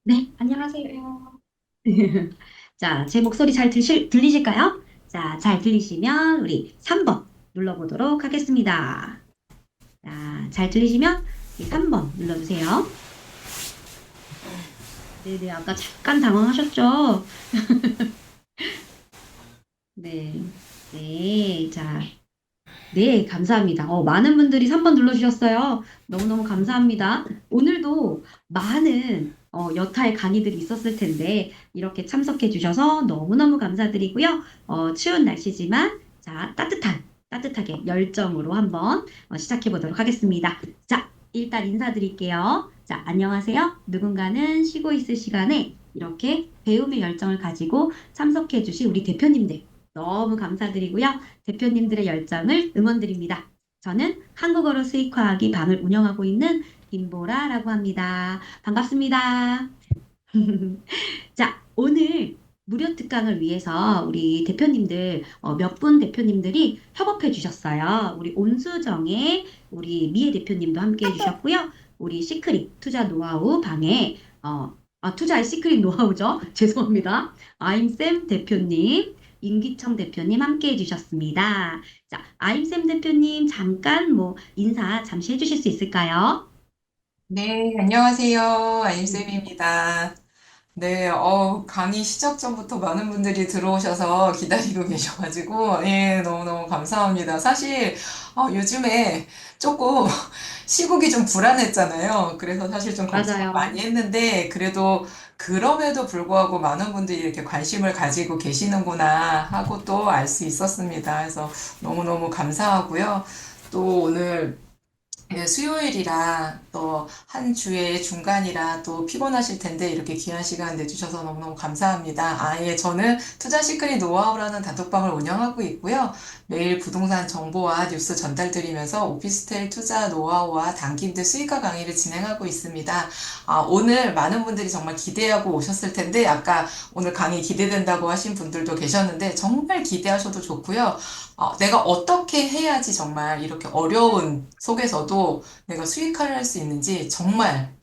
네, 안녕하세요. 자, 제 목소리 잘 들리실까요? 자, 잘 들리시면 우리 3번 눌러보도록 하겠습니다. 자, 잘 들리시면 우리 3번 눌러주세요. 네네, 아까 잠깐 당황하셨죠? 네, 네, 자, 네, 감사합니다. 많은 분들이 3번 눌러주셨어요. 너무너무 감사합니다. 오늘도 많은 여타의 강의들이 있었을 텐데, 이렇게 참석해 주셔서 너무너무 감사드리고요. 추운 날씨지만, 자, 따뜻하게 열정으로 한번 시작해 보도록 하겠습니다. 자, 일단 인사드릴게요. 자, 안녕하세요. 누군가는 쉬고 있을 시간에 이렇게 배움의 열정을 가지고 참석해 주신 우리 대표님들, 너무 감사드리고요. 대표님들의 열정을 응원드립니다. 저는 한국어로 수익화하기 방을 운영하고 있는 김보라라고 합니다. 반갑습니다. 자, 오늘 무료 특강을 위해서 우리 대표님들, 몇 분 대표님들이 협업해 주셨어요. 우리 온수정의 우리 미애 대표님도 함께 해주셨고요. 우리 시크릿 투자 노하우 방에, 투자의 시크릿 노하우죠. 죄송합니다. 아임쌤 대표님, 임기청 대표님 함께 해주셨습니다. 자, 아임쌤 대표님 잠깐 인사 잠시 해주실 수 있을까요? 네, 안녕하세요. 아임쌤입니다. 네, 강의 시작 전부터 많은 분들이 들어오셔서 기다리고 계셔가지고, 예, 너무너무 감사합니다. 사실, 요즘에 조금 시국이 좀 불안했잖아요. 그래서 사실 좀 걱정을 맞아요. 많이 했는데, 그래도 그럼에도 불구하고 많은 분들이 이렇게 관심을 가지고 계시는구나 하고 또 알 수 있었습니다. 그래서 너무너무 감사하고요. 또 오늘 네, 수요일이라 또 한 주의 중간이라 또 피곤하실 텐데 이렇게 귀한 시간 내주셔서 너무너무 감사합니다. 예, 저는 투자 시크릿 노하우라는 단톡방을 운영하고 있고요. 매일 부동산 정보와 뉴스 전달드리면서 오피스텔 투자 노하우와 단기 임대 수익화 강의를 진행하고 있습니다. 오늘 많은 분들이 정말 기대하고 오셨을 텐데 아까 오늘 강의 기대된다고 하신 분들도 계셨는데 정말 기대하셔도 좋고요. 내가 어떻게 해야지 정말 이렇게 어려운 속에서도 내가 수익화를 할 수 있는지 정말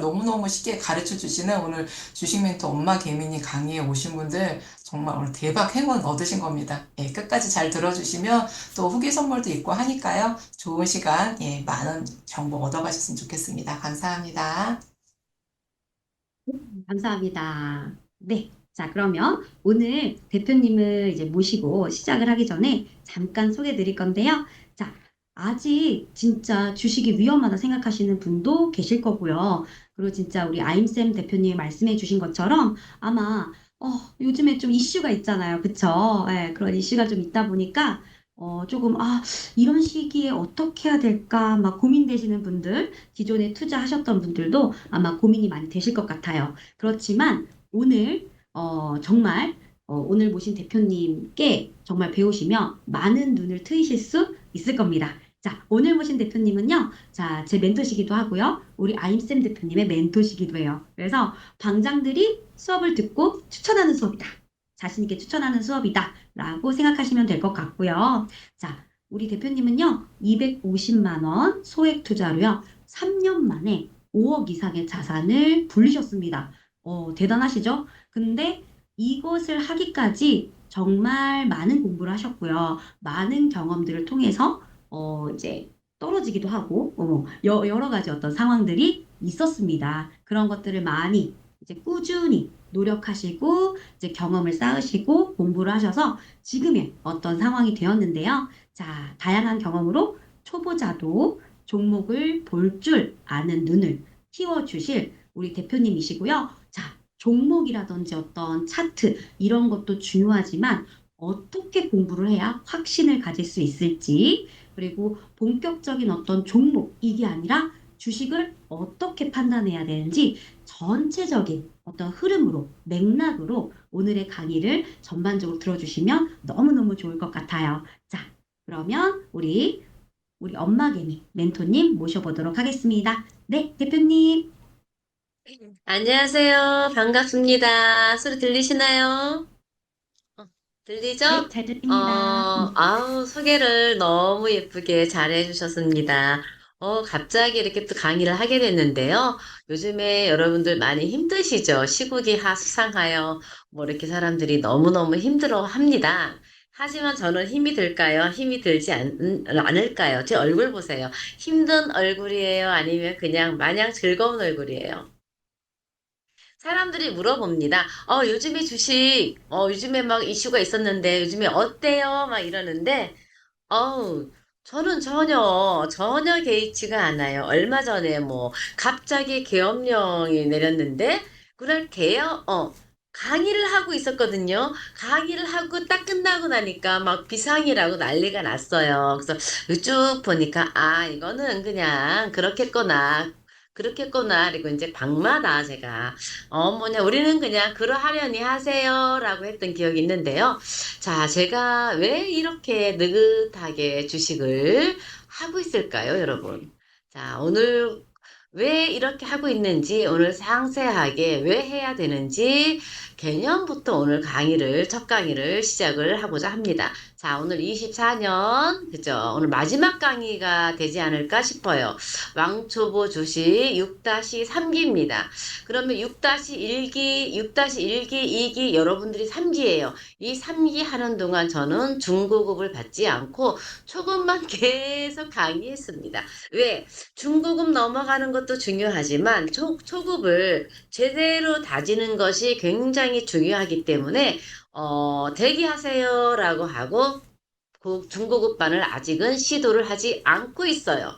너무너무 쉽게 가르쳐 주시는 오늘 주식 멘토 엄마 개민이 강의에 오신 분들 정말 오늘 대박 행운 얻으신 겁니다. 예, 끝까지 잘 들어주시면 또 후기 선물도 있고 하니까요. 좋은 시간, 예, 많은 정보 얻어가셨으면 좋겠습니다. 감사합니다. 감사합니다. 네. 자, 그러면 오늘 대표님을 이제 모시고 시작을 하기 전에 잠깐 소개해 드릴 건데요. 자, 아직 진짜 주식이 위험하다 생각하시는 분도 계실 거고요. 그리고 진짜 우리 아임쌤 대표님이 말씀해 주신 것처럼 아마 요즘에 좀 이슈가 있잖아요. 그쵸? 예, 그런 이슈가 좀 있다 보니까 조금 이런 시기에 어떻게 해야 될까 막 고민되시는 분들, 기존에 투자하셨던 분들도 아마 고민이 많이 되실 것 같아요. 그렇지만 오늘 정말 오늘 모신 대표님께 정말 배우시면 많은 눈을 트이실 수 있을 겁니다. 자, 오늘 모신 대표님은요, 자, 제 멘토시기도 하고요, 우리 아임쌤 대표님의 멘토시기도 해요. 그래서 방장들이 수업을 듣고 추천하는 수업이다. 자신 있게 추천하는 수업이다. 라고 생각하시면 될 것 같고요. 자, 우리 대표님은요, 250만 원 소액 투자로요, 3년 만에 5억 이상의 자산을 불리셨습니다. 대단하시죠? 근데 이것을 하기까지 정말 많은 공부를 하셨고요. 많은 경험들을 통해서 이제 떨어지기도 하고 여러 가지 어떤 상황들이 있었습니다. 그런 것들을 많이 이제 꾸준히 노력하시고 이제 경험을 쌓으시고 공부를 하셔서 지금의 어떤 상황이 되었는데요. 자, 다양한 경험으로 초보자도 종목을 볼 줄 아는 눈을 키워주실 우리 대표님이시고요. 자, 종목이라든지 어떤 차트 이런 것도 중요하지만 어떻게 공부를 해야 확신을 가질 수 있을지 그리고 본격적인 어떤 종목 이게 아니라 주식을 어떻게 판단해야 되는지 전체적인 어떤 흐름으로 맥락으로 오늘의 강의를 전반적으로 들어주시면 너무너무 좋을 것 같아요. 자, 그러면 우리 엄마개미 멘토님 모셔보도록 하겠습니다. 네, 대표님. 안녕하세요. 반갑습니다. 소리 들리시나요? 어, 네, 들리죠? 잘 들립니다. 소개를 너무 예쁘게 잘 해주셨습니다. 갑자기 이렇게 또 강의를 하게 됐는데요. 요즘에 여러분들 많이 힘드시죠? 시국이 수상하여 뭐 이렇게 사람들이 너무너무 힘들어 합니다. 하지만 저는 힘이 들까요? 힘이 들지 않을까요? 제 얼굴 보세요. 힘든 얼굴이에요? 아니면 그냥 마냥 즐거운 얼굴이에요? 사람들이 물어봅니다. 요즘에 주식, 요즘에 막 이슈가 있었는데 요즘에 어때요? 막 이러는데 어우, 저는 전혀 개의치가 않아요. 얼마 전에 뭐, 갑자기 계엄령이 내렸는데, 그날 강의를 하고 있었거든요. 강의를 하고 딱 끝나고 나니까 막 비상이라고 난리가 났어요. 그래서 쭉 보니까, 이거는 그냥 그렇겠구나. 그렇겠구나. 그리고 이제 방마다 제가, 우리는 그냥 그러하려니 하세요. 라고 했던 기억이 있는데요. 자, 제가 왜 이렇게 느긋하게 주식을 하고 있을까요, 여러분? 자, 오늘 왜 이렇게 하고 있는지, 오늘 상세하게 왜 해야 되는지, 개념부터 오늘 첫 강의를 시작을 하고자 합니다. 자, 오늘 24년, 그죠? 오늘 마지막 강의가 되지 않을까 싶어요. 왕초보 주식 6-3기입니다. 그러면 6-1기, 6-1기, 2기, 여러분들이 3기예요. 이 3기 하는 동안 저는 중고급을 받지 않고 초급만 계속 강의했습니다. 왜? 중고급 넘어가는 것도 중요하지만 초급을 제대로 다지는 것이 굉장히 중요하기 때문에 대기하세요라고 하고 중고급반을 아직은 시도를 하지 않고 있어요.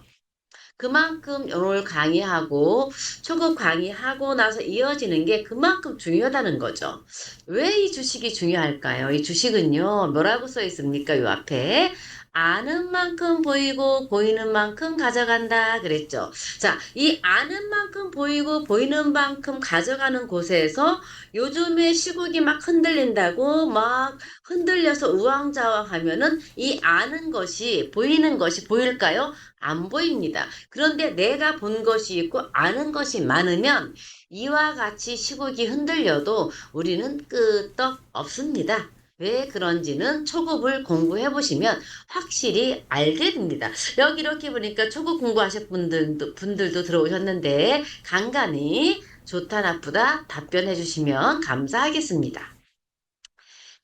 그만큼 오늘 강의하고 초급 강의하고 나서 이어지는 게 그만큼 중요하다는 거죠. 왜 이 주식이 중요할까요? 이 주식은요, 뭐라고 써 있습니까? 요 앞에. 아는 만큼 보이고 보이는 만큼 가져간다 그랬죠. 자, 이 아는 만큼 보이고 보이는 만큼 가져가는 곳에서 요즘에 시국이 막 흔들린다고 막 흔들려서 우왕좌왕하면은 이 아는 것이 보이는 것이 보일까요? 안 보입니다. 그런데 내가 본 것이 있고 아는 것이 많으면 이와 같이 시국이 흔들려도 우리는 끄떡 없습니다. 왜 그런지는 초급을 공부해 보시면 확실히 알게 됩니다. 여기 이렇게 보니까 초급 공부하실 분들도 들어오셨는데 간간히 좋다 나쁘다 답변해 주시면 감사하겠습니다.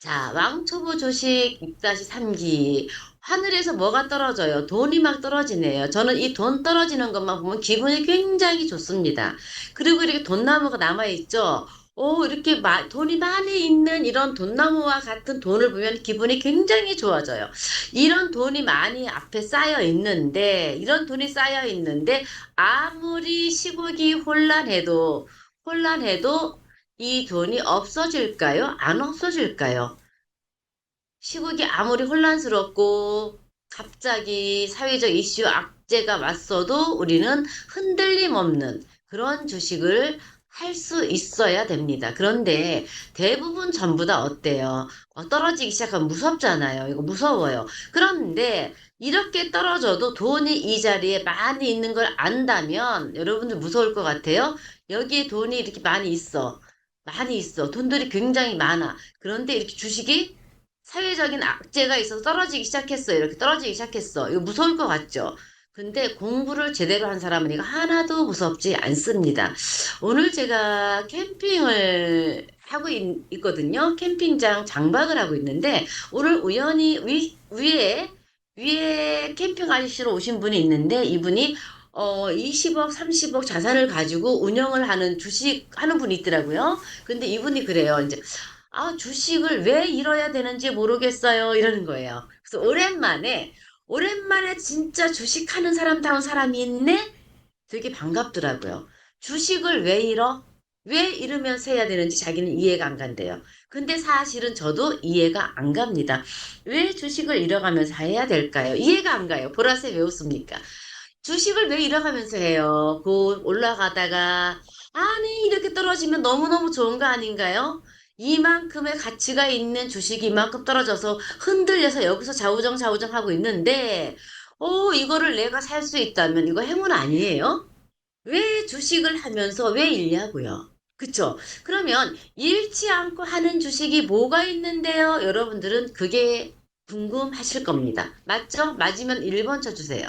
자, 왕초보 조식 6-3기. 하늘에서 뭐가 떨어져요? 돈이 막 떨어지네요. 저는 이 돈 떨어지는 것만 보면 기분이 굉장히 좋습니다. 그리고 이렇게 돈나무가 남아있죠? 이렇게 돈이 많이 있는 이런 돈나무와 같은 돈을 보면 기분이 굉장히 좋아져요. 이런 돈이 많이 앞에 이런 돈이 쌓여 있는데, 아무리 시국이 혼란해도 이 돈이 없어질까요? 안 없어질까요? 시국이 아무리 혼란스럽고 갑자기 사회적 이슈 악재가 왔어도 우리는 흔들림 없는 그런 주식을 할 수 있어야 됩니다. 그런데 대부분 전부 다 어때요? 떨어지기 시작하면 무섭잖아요. 이거 무서워요. 그런데 이렇게 떨어져도 돈이 이 자리에 많이 있는 걸 안다면 여러분들 무서울 것 같아요. 여기에 돈이 이렇게 많이 있어. 많이 있어. 돈들이 굉장히 많아. 그런데 이렇게 주식이 사회적인 악재가 있어서 떨어지기 시작했어. 이렇게 떨어지기 시작했어. 이거 무서울 것 같죠? 근데 공부를 제대로 한 사람은 이거 하나도 무섭지 않습니다. 오늘 제가 캠핑을 하고 있거든요. 캠핑장 장박을 하고 있는데 오늘 우연히 위에 캠핑 아저씨로 오신 분이 있는데 이분이 20억, 30억 자산을 가지고 운영을 하는 주식 하는 분이 있더라고요. 근데 이분이 그래요. 이제 주식을 왜 잃어야 되는지 모르겠어요. 이러는 거예요. 그래서 오랜만에 진짜 주식하는 사람다운 사람이 있네? 되게 반갑더라고요. 주식을 왜 잃어? 왜 잃으면서 해야 되는지 자기는 이해가 안 간대요. 근데 사실은 저도 이해가 안 갑니다. 왜 주식을 잃어가면서 해야 될까요? 이해가 안 가요. 보라색 왜 웃습니까? 주식을 왜 잃어가면서 해요? 올라가다가, 아니, 이렇게 떨어지면 너무너무 좋은 거 아닌가요? 이만큼의 가치가 있는 주식이 이만큼 떨어져서 흔들려서 여기서 좌우정 하고 있는데, 이거를 내가 살 수 있다면 이거 행운 아니에요? 왜 주식을 하면서 왜 잃냐고요? 그쵸? 그러면 잃지 않고 하는 주식이 뭐가 있는데요? 여러분들은 그게 궁금하실 겁니다. 맞죠? 맞으면 1번 쳐주세요.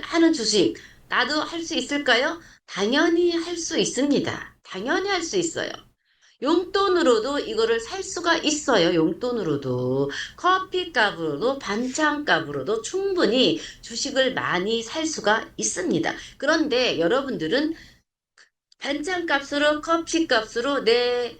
하는 주식, 나도 할 수 있을까요? 당연히 할 수 있습니다. 당연히 할 수 있어요. 용돈으로도 이거를 살 수가 있어요. 용돈으로도. 커피값으로도 반찬값으로도 충분히 주식을 많이 살 수가 있습니다. 그런데 여러분들은 반찬값으로 커피값으로 내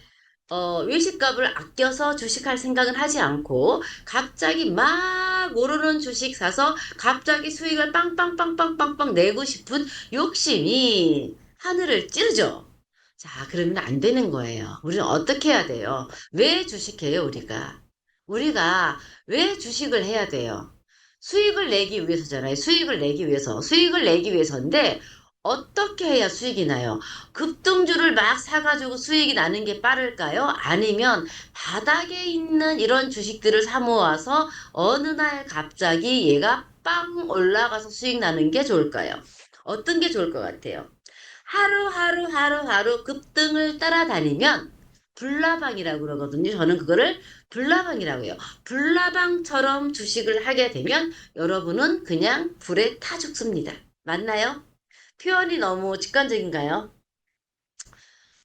외식값을 아껴서 주식할 생각은 하지 않고 갑자기 막 오르는 주식 사서 갑자기 수익을 빵빵빵빵빵빵 내고 싶은 욕심이 하늘을 찌르죠. 자, 그러면 안 되는 거예요. 우리는 어떻게 해야 돼요? 왜 주식해요, 우리가? 우리가 왜 주식을 해야 돼요? 수익을 내기 위해서잖아요. 수익을 내기 위해서. 수익을 내기 위해서인데 어떻게 해야 수익이 나요? 급등주를 막 사가지고 수익이 나는 게 빠를까요? 아니면 바닥에 있는 이런 주식들을 사 모아서 어느 날 갑자기 얘가 빵 올라가서 수익 나는 게 좋을까요? 어떤 게 좋을 것 같아요? 하루하루 급등을 따라다니면 불나방이라고 그러거든요. 저는 그거를 불나방이라고 해요. 불나방처럼 주식을 하게 되면 여러분은 그냥 불에 타 죽습니다. 맞나요? 표현이 너무 직관적인가요?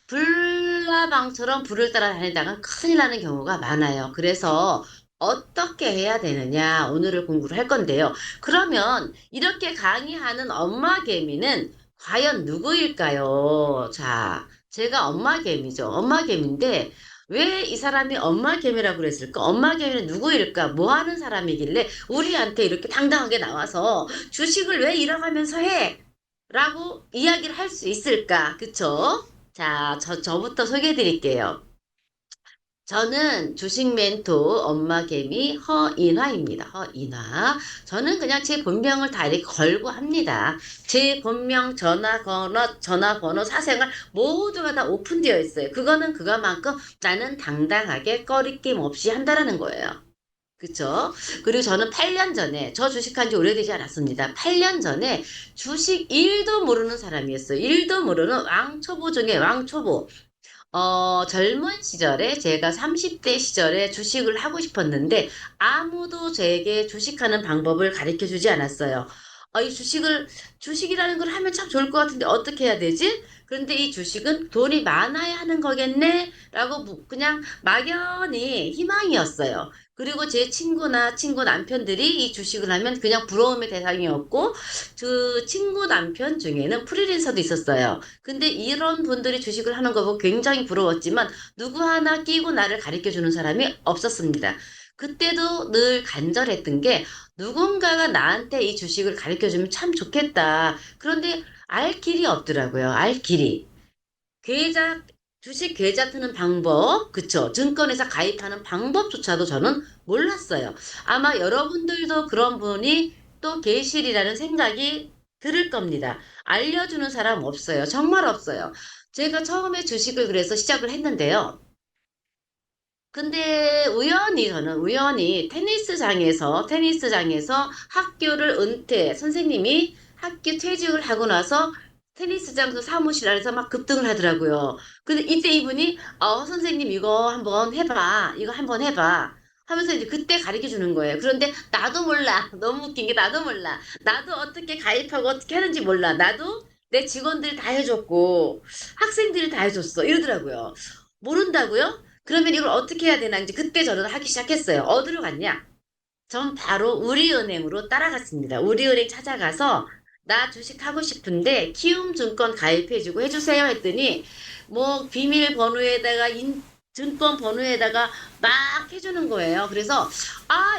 불나방처럼 불을 따라다니다가 큰일 나는 경우가 많아요. 그래서 어떻게 해야 되느냐 오늘을 공부를 할 건데요. 그러면 이렇게 강의하는 엄마 개미는 과연 누구일까요? 자, 제가 엄마 개미죠. 엄마 개미인데 왜 이 사람이 엄마 개미라고 그랬을까? 엄마 개미는 누구일까? 뭐 하는 사람이길래 우리한테 이렇게 당당하게 나와서 주식을 왜 잃어가면서 해? 라고 이야기를 할 수 있을까? 그쵸? 자, 저부터 소개해 드릴게요. 저는 주식 멘토 엄마 개미 허인화입니다. 허인화. 저는 그냥 제 본명을 다 이렇게 걸고 합니다. 제 본명, 전화번호, 사생활 모두가 다 오픈되어 있어요. 그거는 그거만큼 나는 당당하게 꺼리낌 없이 한다라는 거예요. 그쵸? 그리고 저는 8년 전에, 저 주식한 지 오래되지 않았습니다. 8년 전에 주식 1도 모르는 사람이었어요. 1도 모르는 왕초보 중에 왕초보. 젊은 시절에 제가 30대 시절에 주식을 하고 싶었는데 아무도 제게 주식하는 방법을 가르쳐 주지 않았어요. 이 주식이라는 걸 하면 참 좋을 것 같은데 어떻게 해야 되지? 그런데 이 주식은 돈이 많아야 하는 거겠네? 라고 그냥 막연히 희망이었어요. 그리고 제 친구 남편들이 이 주식을 하면 그냥 부러움의 대상이었고, 그 친구 남편 중에는 프리랜서도 있었어요. 근데 이런 분들이 주식을 하는 거 보고 굉장히 부러웠지만 누구 하나 끼고 나를 가르쳐 주는 사람이 없었습니다. 그때도 늘 간절했던 게 누군가가 나한테 이 주식을 가르쳐 주면 참 좋겠다. 그런데 알 길이 없더라고요. 알 길이. 계좌, 주식 계좌 트는 방법, 그쵸? 증권회사 가입하는 방법조차도 저는 몰랐어요. 아마 여러분들도 그런 분이 또 계시리라는 생각이 들을 겁니다. 알려주는 사람 없어요. 정말 없어요. 제가 처음에 주식을 그래서 시작을 했는데요. 근데 저는 우연히 테니스장에서 학교를 선생님이 학교 퇴직을 하고 나서 테니스장 그 사무실 안에서 막 급등을 하더라고요. 근데 이때 이분이, 선생님 이거 한번 해봐. 이거 한번 해봐. 하면서 이제 그때 가르쳐 주는 거예요. 그런데 나도 몰라. 너무 웃긴 게 나도 몰라. 나도 어떻게 가입하고 어떻게 하는지 몰라. 나도 내 직원들이 다 해줬고, 학생들이 다 해줬어. 이러더라고요. 모른다고요? 그러면 이걸 어떻게 해야 되나 이제 그때 저는 하기 시작했어요. 어디로 갔냐? 전 바로 우리은행으로 따라갔습니다. 우리은행 찾아가서 나 주식하고 싶은데 키움증권 가입해주고 해주세요 했더니 뭐 비밀번호에다가 증권번호에다가 막 해주는 거예요. 그래서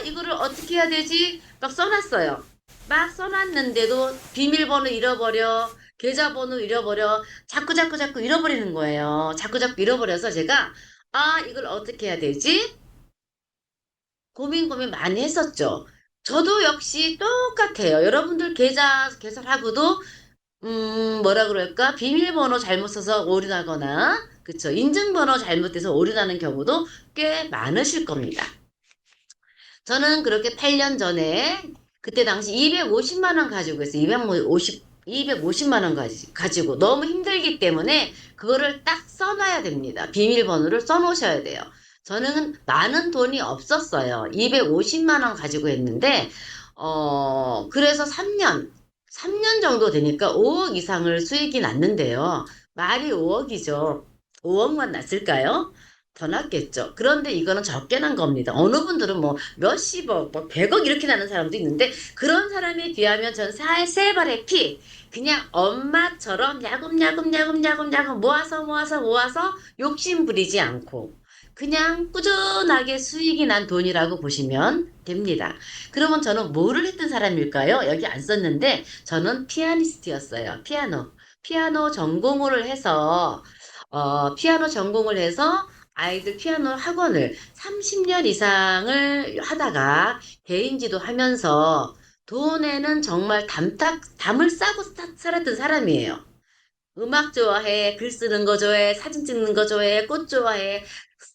이거를 어떻게 해야 되지? 막 써놨어요. 막 써놨는데도 비밀번호 잃어버려. 계좌번호 잃어버려. 자꾸 잃어버리는 거예요. 자꾸 잃어버려서 제가 이걸 어떻게 해야 되지? 고민 많이 했었죠. 저도 역시 똑같아요. 여러분들 계좌 개설하고도, 뭐라 그럴까? 비밀번호 잘못 써서 오류나거나, 그쵸. 인증번호 잘못돼서 오류나는 경우도 꽤 많으실 겁니다. 저는 그렇게 8년 전에, 그때 당시 250만 원 가지고 있어요. 250만 원 가지고. 너무 힘들기 때문에 그거를 딱 써놔야 됩니다. 비밀번호를 써놓으셔야 돼요. 저는 많은 돈이 없었어요. 250만 원 가지고 했는데, 그래서 3년 정도 되니까 5억 이상을 수익이 났는데요. 말이 5억이죠. 5억만 났을까요? 더 났겠죠. 그런데 이거는 적게 난 겁니다. 어느 분들은 뭐 몇십억, 뭐 100억 이렇게 나는 사람도 있는데 그런 사람에 비하면 전 세 발의 피, 그냥 엄마처럼 야금야금 모아서 욕심 부리지 않고 그냥 꾸준하게 수익이 난 돈이라고 보시면 됩니다. 그러면 저는 뭐를 했던 사람일까요? 여기 안 썼는데 저는 피아니스트였어요. 피아노 전공을 해서 피아노 전공을 해서 아이들 피아노 학원을 30년 이상을 하다가 개인지도 하면서 돈에는 정말 담을 싸고 살았던 사람이에요. 음악 좋아해, 글 쓰는 거 좋아해, 사진 찍는 거 좋아해, 꽃 좋아해,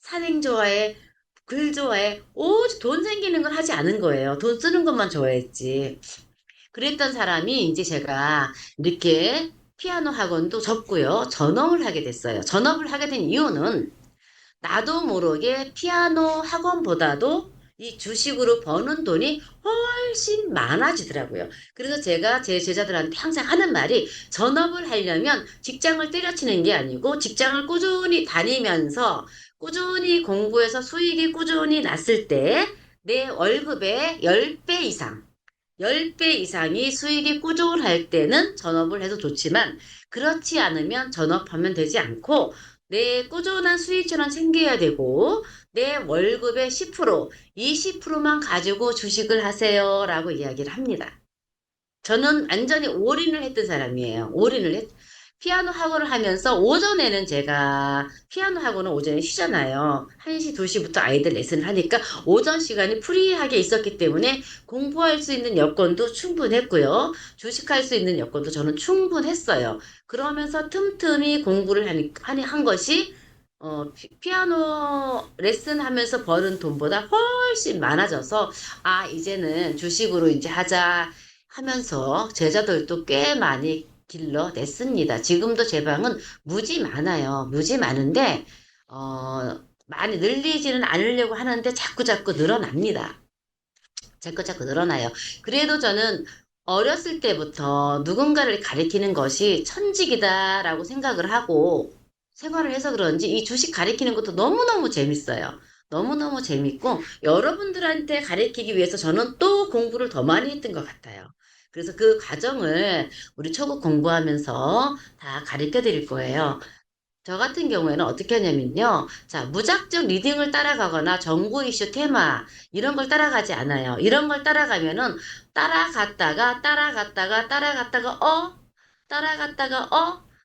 산행 좋아해, 글 좋아해. 오직 돈 생기는 걸 하지 않은 거예요. 돈 쓰는 것만 좋아했지. 그랬던 사람이 이제 제가 이렇게 피아노 학원도 접고요. 전업을 하게 됐어요. 전업을 하게 된 이유는 나도 모르게 피아노 학원보다도 이 주식으로 버는 돈이 훨씬 많아지더라고요. 그래서 제가 제 제자들한테 항상 하는 말이 전업을 하려면 직장을 때려치는 게 아니고 직장을 꾸준히 다니면서 꾸준히 공부해서 수익이 꾸준히 났을 때 내 월급의 10배 이상 10배 이상이 수익이 꾸준할 때는 전업을 해도 좋지만 그렇지 않으면 전업하면 되지 않고 내 꾸준한 수익처럼 챙겨야 되고 내 월급의 10%, 20%만 가지고 주식을 하세요라고 이야기를 합니다. 저는 완전히 올인을 했던 사람이에요. 피아노 학원을 하면서 오전에는 제가 피아노 학원은 오전에 쉬잖아요. 1시, 2시부터 아이들 레슨을 하니까 오전 시간이 프리하게 있었기 때문에 공부할 수 있는 여건도 충분했고요. 주식할 수 있는 여건도 저는 충분했어요. 그러면서 틈틈이 공부를 한 것이 피아노 레슨 하면서 버는 돈보다 훨씬 많아져서 아, 이제는 주식으로 이제 하자 하면서 제자들도 꽤 많이 길러냈습니다. 지금도 제 방은 무지 많아요. 무지 많은데, 많이 늘리지는 않으려고 하는데 자꾸 늘어납니다. 자꾸 늘어나요. 그래도 저는 어렸을 때부터 누군가를 가리키는 것이 천직이다라고 생각을 하고 생활을 해서 그런지 이 주식 가리키는 것도 너무너무 재밌어요. 너무너무 재밌고 여러분들한테 가리키기 위해서 저는 또 공부를 더 많이 했던 것 같아요. 그래서 그 과정을 우리 초급 공부하면서 다 가르쳐 드릴 거예요. 저 같은 경우에는 어떻게 하냐면요. 자, 무작정 리딩을 따라가거나 정보 이슈 테마, 이런 걸 따라가지 않아요. 이런 걸 따라가면은 따라갔다가,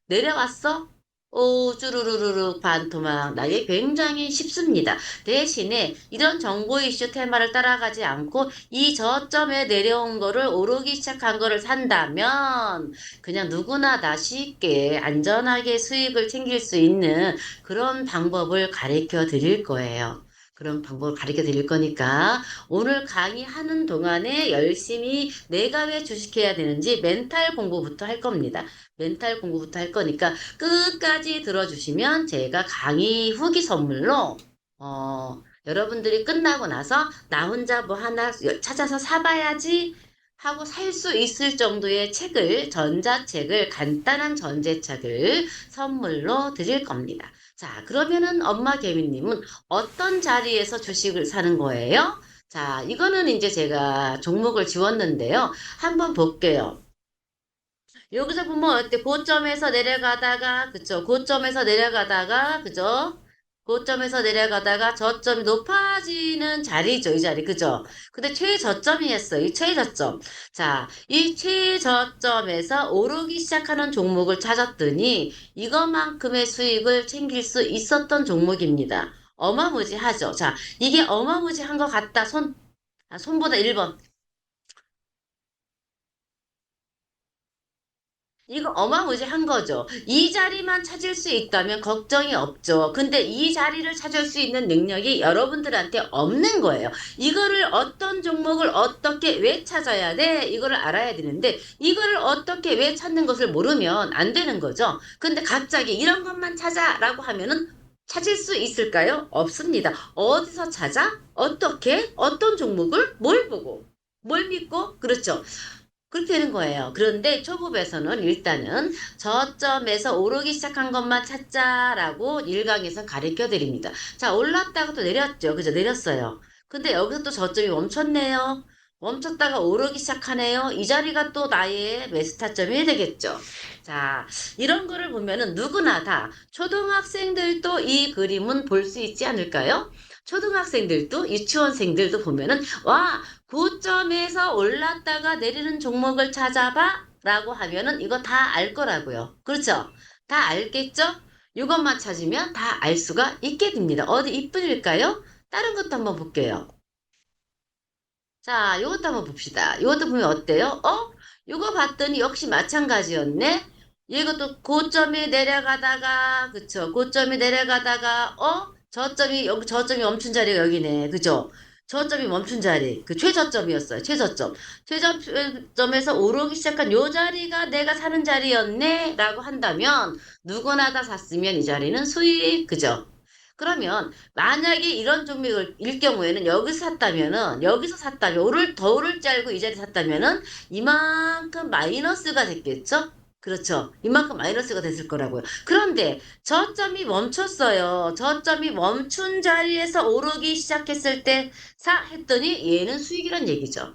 내려왔어? 오, 쭈루루루루 반토막 나기 굉장히 쉽습니다. 대신에 이런 정보 이슈 테마를 따라가지 않고 이 저점에 내려온 거를 오르기 시작한 거를 산다면 그냥 누구나 다 쉽게 안전하게 수익을 챙길 수 있는 그런 방법을 가르쳐 드릴 거예요. 그런 방법을 가르쳐 드릴 거니까 오늘 강의하는 동안에 열심히 내가 왜 주식해야 되는지 멘탈 공부부터 할 겁니다. 멘탈 공부부터 할 거니까 끝까지 들어주시면 제가 강의 후기 선물로 여러분들이 끝나고 나서 나 혼자 뭐 하나 찾아서 사봐야지 하고 살 수 있을 정도의 전자책을, 간단한 전자책을 선물로 드릴 겁니다. 자, 그러면은 엄마 개미님은 어떤 자리에서 주식을 사는 거예요? 자, 이거는 이제 제가 종목을 지웠는데요. 한번 볼게요. 여기서 보면 어때? 고점에서 내려가다가, 그쵸? 그죠? 고점에서 내려가다가 저점이 높아지는 자리죠, 이 자리, 그죠? 근데 최저점이었어요, 이 최저점. 자, 이 최저점에서 오르기 시작하는 종목을 찾았더니 이것만큼의 수익을 챙길 수 있었던 종목입니다. 어마무지하죠? 자, 이게 어마무지한 것 같다. 손보다 1번. 이거 어마무지한 거죠. 이 자리만 찾을 수 있다면 걱정이 없죠. 근데 이 자리를 찾을 수 있는 능력이 여러분들한테 없는 거예요. 이거를 어떤 종목을 어떻게 왜 찾아야 돼? 이거를 알아야 되는데 이거를 어떻게 왜 찾는 것을 모르면 안 되는 거죠. 근데 갑자기 이런 것만 찾아라고 하면은 찾을 수 있을까요? 없습니다. 어디서 찾아? 어떻게? 어떤 종목을? 뭘 보고? 뭘 믿고? 그렇죠. 그렇게 되는 거예요. 그런데 초급에서는 일단은 저점에서 오르기 시작한 것만 찾자라고 1강에서 가르쳐 드립니다. 자, 올랐다가 또 내렸죠. 그죠? 내렸어요. 근데 여기서 또 저점이 멈췄네요. 멈췄다가 오르기 시작하네요. 이 자리가 또 나의 매수 타점이 되겠죠. 자, 이런 거를 보면은 누구나 다 초등학생들도 이 그림은 볼 수 있지 않을까요? 초등학생들도 유치원생들도 보면은 와, 고점에서 올랐다가 내리는 종목을 찾아봐 라고 하면은 이거 다 알 거라고요. 그렇죠? 다 알겠죠? 이것만 찾으면 다 알 수가 있게 됩니다. 어디 이뿐일까요? 다른 것도 한번 볼게요. 자, 이것도 한번 봅시다. 이것도 보면 어때요? 이거 봤더니 역시 마찬가지였네? 이것도 고점이 내려가다가, 그쵸? 고점이 내려가다가, 저점이, 여기 저점이 멈춘 자리가 여기네. 그죠? 저점이 멈춘 자리. 그 최저점이었어요. 최저점. 최저점에서 오르기 시작한 요 자리가 내가 사는 자리였네? 라고 한다면, 누구나 다 샀으면 이 자리는 수익. 그죠? 그러면 만약에 이런 종목을 일 경우에는 여기서 샀다면 더 오를 줄 알고 이 자리 샀다면은 이만큼 마이너스가 됐겠죠? 그렇죠. 이만큼 마이너스가 됐을 거라고요. 그런데 저점이 멈췄어요. 저점이 멈춘 자리에서 오르기 시작했을 때 사 했더니 얘는 수익이란 얘기죠.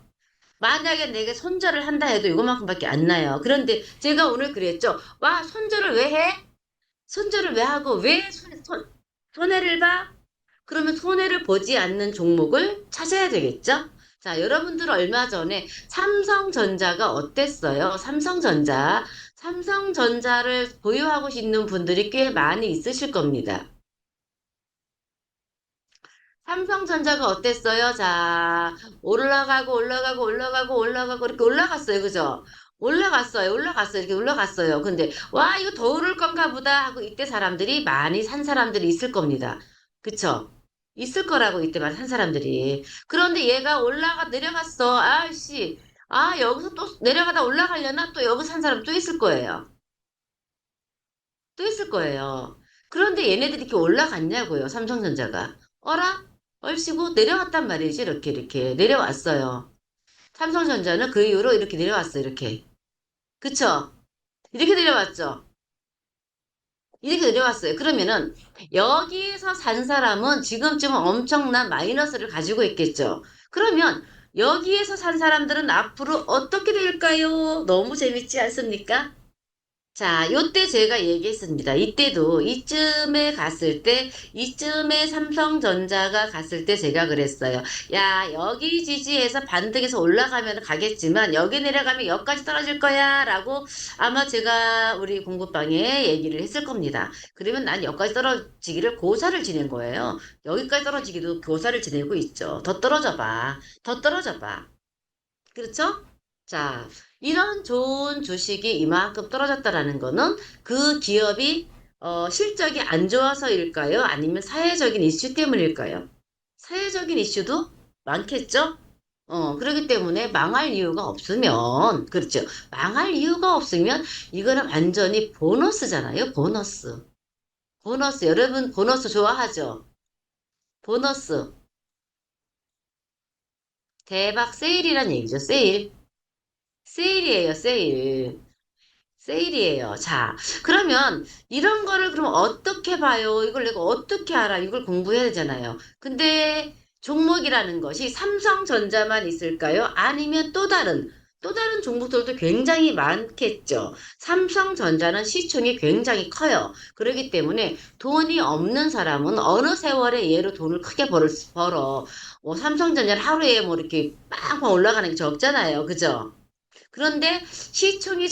만약에 내가 손절을 한다 해도 이것만큼밖에 안 나요. 그런데 제가 오늘 그랬죠. 와, 손절을 왜 해? 손절을 왜 하고 왜 손해를 봐? 그러면 손해를 보지 않는 종목을 찾아야 되겠죠? 자, 여러분들 얼마 전에 삼성전자가 어땠어요? 삼성전자를 보유하고 있는 분들이 꽤 많이 있으실 겁니다. 삼성전자가 어땠어요? 자, 올라가고 이렇게 올라갔어요. 그죠? 올라갔어요. 이렇게 올라갔어요. 근데, 와, 이거 더 오를 건가 보다 하고 이때 사람들이 많이 산 사람들이 있을 겁니다. 그쵸? 있을 거라고 이때 많이 산 사람들이. 그런데 얘가 내려갔어. 아씨. 아, 여기서 또 내려가다 올라가려나? 또 여기 산 사람 또 있을 거예요. 또 있을 거예요. 그런데 얘네들이 이렇게 올라갔냐고요, 삼성전자가. 어라? 얼씨구 내려왔단 말이지, 이렇게 내려왔어요. 삼성전자는 그 이후로 이렇게 내려왔어요, 이렇게. 그쵸? 이렇게 내려왔죠? 이렇게 내려왔어요. 그러면은, 여기에서 산 사람은 지금쯤은 엄청난 마이너스를 가지고 있겠죠. 그러면, 여기에서 산 사람들은 앞으로 어떻게 될까요? 너무 재밌지 않습니까? 자, 요때 제가 얘기했습니다. 이쯤에 삼성전자가 갔을 때 제가 그랬어요. 야, 여기 지지에서 반등해서 올라가면 가겠지만, 여기 내려가면 여기까지 떨어질 거야. 라고 아마 제가 우리 공부방에 얘기를 했을 겁니다. 그러면 난 여기까지 떨어지기를 고사를 지낸 거예요. 여기까지 떨어지기도 고사를 지내고 있죠. 더 떨어져 봐. 더 떨어져 봐. 그렇죠? 자, 이런 좋은 주식이 이만큼 떨어졌다라는 거는 그 기업이 실적이 안 좋아서일까요? 아니면 사회적인 이슈 때문일까요? 사회적인 이슈도 많겠죠? 그렇기 때문에 망할 이유가 없으면, 그렇죠. 망할 이유가 없으면 이거는 완전히 보너스잖아요. 보너스. 보너스. 여러분 보너스 좋아하죠? 보너스. 대박 세일이란 얘기죠. 세일. 세일이에요, 세일. 세일이에요. 자, 그러면 이런 거를 그럼 어떻게 봐요? 이걸 내가 어떻게 알아? 이걸 공부해야 되잖아요. 근데 종목이라는 것이 삼성전자만 있을까요? 아니면 또 다른 종목들도 굉장히 많겠죠. 삼성전자는 시총이 굉장히 커요. 그렇기 때문에 돈이 없는 사람은 어느 세월에 얘로 돈을 크게 벌어. 뭐 삼성전자는 하루에 뭐 이렇게 빵빵 올라가는 게 적잖아요. 그죠? 그런데 시총이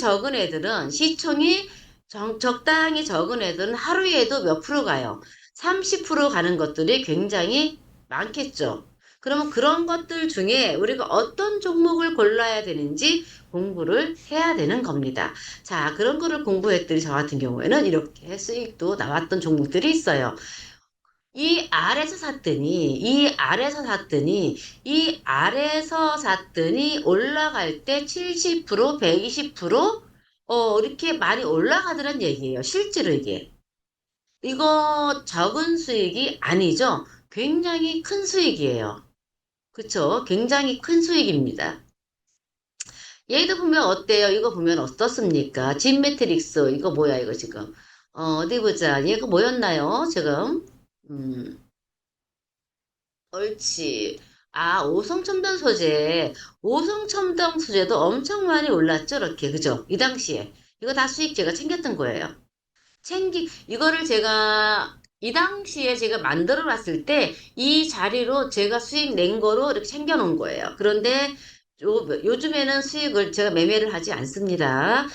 적당히 적은 애들은 하루에도 몇 프로 가요. 30% 가는 것들이 굉장히 많겠죠. 그러면 그런 것들 중에 우리가 어떤 종목을 골라야 되는지 공부를 해야 되는 겁니다. 자, 그런 거를 공부했더니 저 같은 경우에는 이렇게 수익도 나왔던 종목들이 있어요. 이 아래서 샀더니 올라갈 때 70%, 120%, 이렇게 많이 올라가더란 얘기예요. 실제로 이게. 이거 적은 수익이 아니죠. 굉장히 큰 수익이에요. 그쵸? 굉장히 큰 수익입니다. 얘도 보면 어때요? 이거 보면 어떻습니까? 진 매트릭스. 이거 뭐야, 이거 지금. 어디 보자. 얘가 뭐였나요? 지금. 음, 옳지. 아, 오성첨단 소재. 오성첨단 소재도 엄청 많이 올랐죠, 이렇게. 그죠? 이 당시에. 이거 다 수익 제가 챙겼던 거예요. 이거를 제가, 이 당시에 제가 만들어 놨을 때, 이 자리로 제가 수익 낸 거로 이렇게 챙겨놓은 거예요. 그런데, 요즘에는 수익을 제가 매매를 하지 않습니다.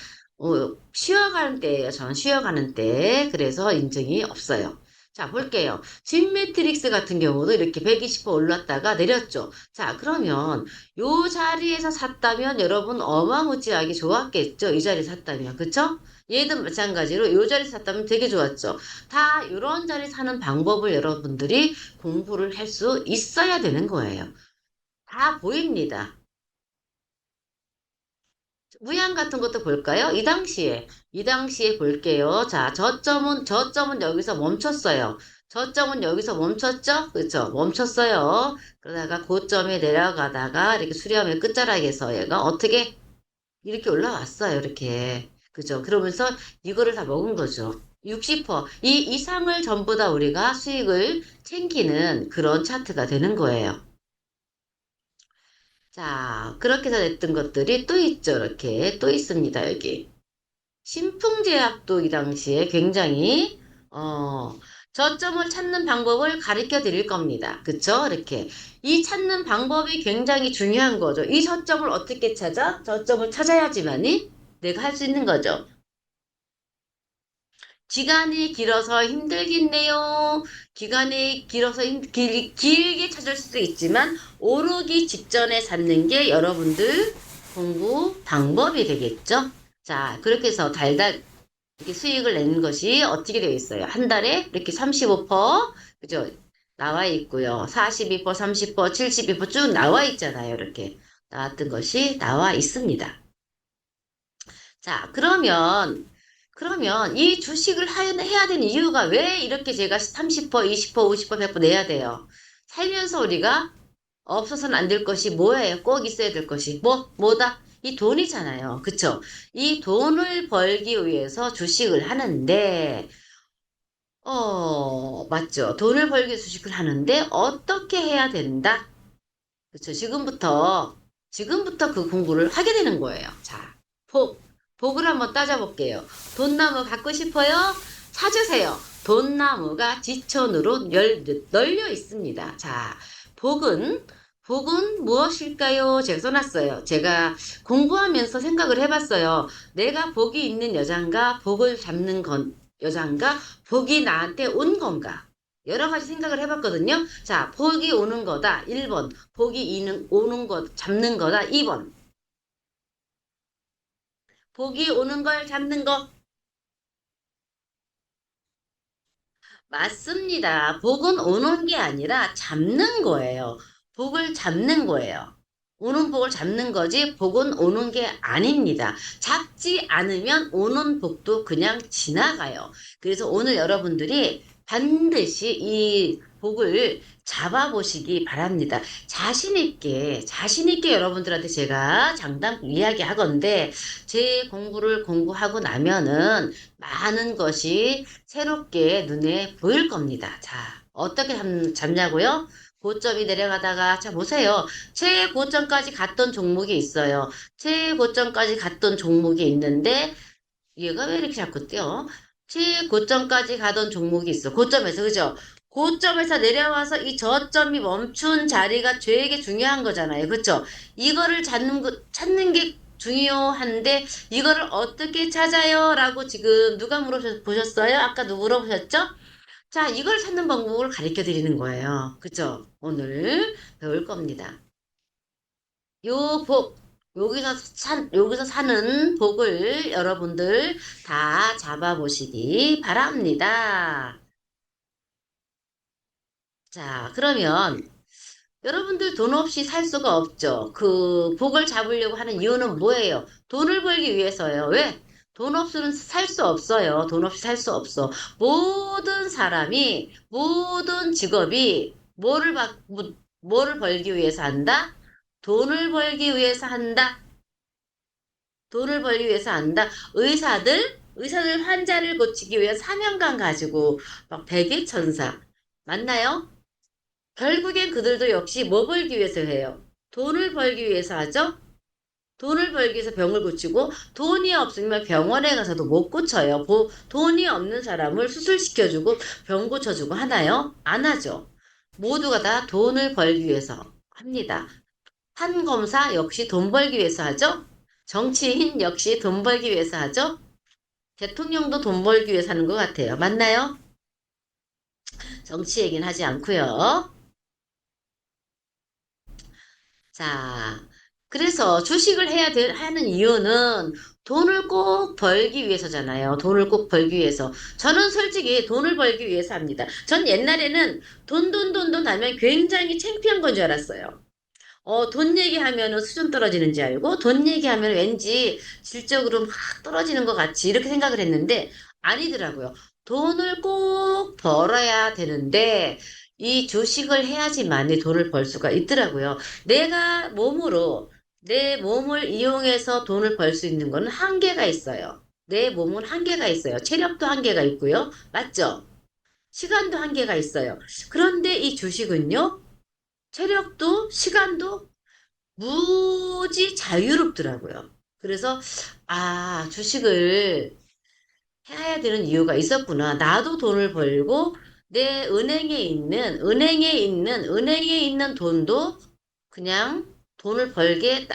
쉬어가는 때예요. 저는 쉬어가는 때. 그래서 인증이 없어요. 자, 볼게요. 진 매트릭스 같은 경우도 이렇게 120% 올랐다가 내렸죠. 자, 그러면 요 자리에서 샀다면 여러분 어마무지하게 좋았겠죠. 이 자리 샀다면. 그쵸? 얘도 마찬가지로 요 자리 샀다면 되게 좋았죠. 다 이런 자리 사는 방법을 여러분들이 공부를 할 수 있어야 되는 거예요. 다 보입니다. 무양 같은 것도 볼까요? 이 당시에 볼게요. 자, 저점은 여기서 멈췄어요. 저점은 여기서 멈췄죠? 그렇죠? 멈췄어요. 그러다가 고점에 내려가다가 이렇게 수렴의 끝자락에서 얘가 어떻게 이렇게 올라왔어요. 이렇게. 그죠? 그러면서 이거를 다 먹은 거죠. 60%. 이 이상을 전부 다 우리가 수익을 챙기는 그런 차트가 되는 거예요. 자, 그렇게 해서 냈던 것들이 또 있죠. 이렇게 또 있습니다. 여기. 신풍제약도 이 당시에 굉장히 저점을 찾는 방법을 가르쳐 드릴 겁니다. 그쵸? 이렇게 이 찾는 방법이 굉장히 중요한 거죠. 이 저점을 어떻게 찾아? 저점을 찾아야지만이 내가 할 수 있는 거죠. 기간이 길어서 힘들겠네요. 기간이 길어서 길게 찾을 수도 있지만 오르기 직전에 찾는 게 여러분들 공부 방법이 되겠죠. 자, 그렇게 해서 달달 이렇게 수익을 내는 것이 어떻게 되어 있어요? 한 달에 이렇게 35%, 그죠? 나와 있고요. 42%, 30%, 72%쭉 나와 있잖아요. 이렇게 나왔던 것이 나와 있습니다. 자, 그러면 이 주식을 해야 되는 이유가 왜 이렇게 제가 30%, 20%, 50%, 100% 내야 돼요? 살면서 우리가 없어서는 안 될 것이 뭐예요? 꼭 있어야 될 것이 뭐다? 이 돈이잖아요. 그쵸? 이 돈을 벌기 위해서 주식을 하는데, 맞죠? 돈을 벌기 위해서 주식을 하는데 어떻게 해야 된다? 그쵸? 지금부터 그 공부를 하게 되는 거예요. 자, 복을 한번 따져볼게요. 돈나무 갖고 싶어요? 사주세요. 돈나무가 지천으로 널려 있습니다. 자, 복은, 복은 무엇일까요? 제가 써놨어요. 제가 공부하면서 생각을 해봤어요. 내가 복이 있는 여잔가, 복을 잡는 여잔가, 복이 나한테 온 건가? 여러 가지 생각을 해봤거든요. 자, 복이 오는 거다. 1번. 오는 거, 잡는 거다. 2번. 복이 오는 걸 잡는 거. 맞습니다. 복은 오는 게 아니라 잡는 거예요. 복을 잡는 거예요. 오는 복을 잡는 거지, 복은 오는 게 아닙니다. 잡지 않으면 오는 복도 그냥 지나가요. 그래서 오늘 여러분들이 반드시 이 복을 잡아보시기 바랍니다. 자신있게 여러분들한테 제가 장담 이야기하건데, 제 공부를 공부하고 나면은 많은 것이 새롭게 눈에 보일 겁니다. 자, 어떻게 잡냐고요? 고점이 내려가다가, 자, 보세요. 최고점까지 갔던 종목이 있어요. 최고점까지 갔던 종목이 있는데, 얘가 왜 이렇게 자꾸 뛰어? 최고점까지 가던 종목이 있어. 고점에서, 그죠? 고점에서 내려와서 이 저점이 멈춘 자리가 되게 중요한 거잖아요. 그쵸? 이거를 찾는 게 중요한데, 이거를 어떻게 찾아요? 라고 지금 누가 물어보셨어요? 아까 누구 물어보셨죠? 자, 이걸 찾는 방법을 가르쳐 드리는 거예요. 그쵸? 오늘 배울 겁니다. 요 복, 여기서 사는 복을 여러분들 다 잡아보시기 바랍니다. 자, 그러면 여러분들 돈 없이 살 수가 없죠. 그 복을 잡으려고 하는 이유는 뭐예요? 돈을 벌기 위해서예요. 왜? 돈 없이는 살 수 없어요. 돈 없이 살 수 없어. 모든 직업이 뭐를 벌기 위해서 한다? 돈을 벌기 위해서 한다. 돈을 벌기 위해서 한다. 의사들 환자를 고치기 위해 사명감 가지고 막 백의천사. 맞나요? 결국엔 그들도 역시 뭐 벌기 위해서 해요? 돈을 벌기 위해서 하죠? 돈을 벌기 위해서 병을 고치고 돈이 없으면 병원에 가서도 못 고쳐요. 돈이 없는 사람을 수술시켜주고 병 고쳐주고 하나요? 안 하죠. 모두가 다 돈을 벌기 위해서 합니다. 판검사 역시 돈 벌기 위해서 하죠. 정치인 역시 돈 벌기 위해서 하죠. 대통령도 돈 벌기 위해서 하는 것 같아요. 맞나요? 정치 얘기는 하지 않고요. 자, 그래서 주식을 하는 이유는 돈을 꼭 벌기 위해서잖아요. 돈을 꼭 벌기 위해서. 저는 솔직히 돈을 벌기 위해서 합니다. 전 옛날에는 돈 하면 굉장히 창피한 건 줄 알았어요. 돈 얘기하면은 수준 떨어지는 줄 알고, 돈 얘기하면 왠지 질적으로 막 떨어지는 것 같이 이렇게 생각을 했는데, 아니더라고요. 돈을 꼭 벌어야 되는데, 이 주식을 해야지만이 돈을 벌 수가 있더라고요. 내 몸을 이용해서 돈을 벌 수 있는 거는 한계가 있어요. 내 몸은 한계가 있어요. 체력도 한계가 있고요. 맞죠? 시간도 한계가 있어요. 그런데 이 주식은요, 체력도 시간도 무지 자유롭더라고요. 그래서, 주식을 해야 되는 이유가 있었구나. 나도 돈을 벌고, 내 은행에 있는 돈도 그냥 돈을 벌게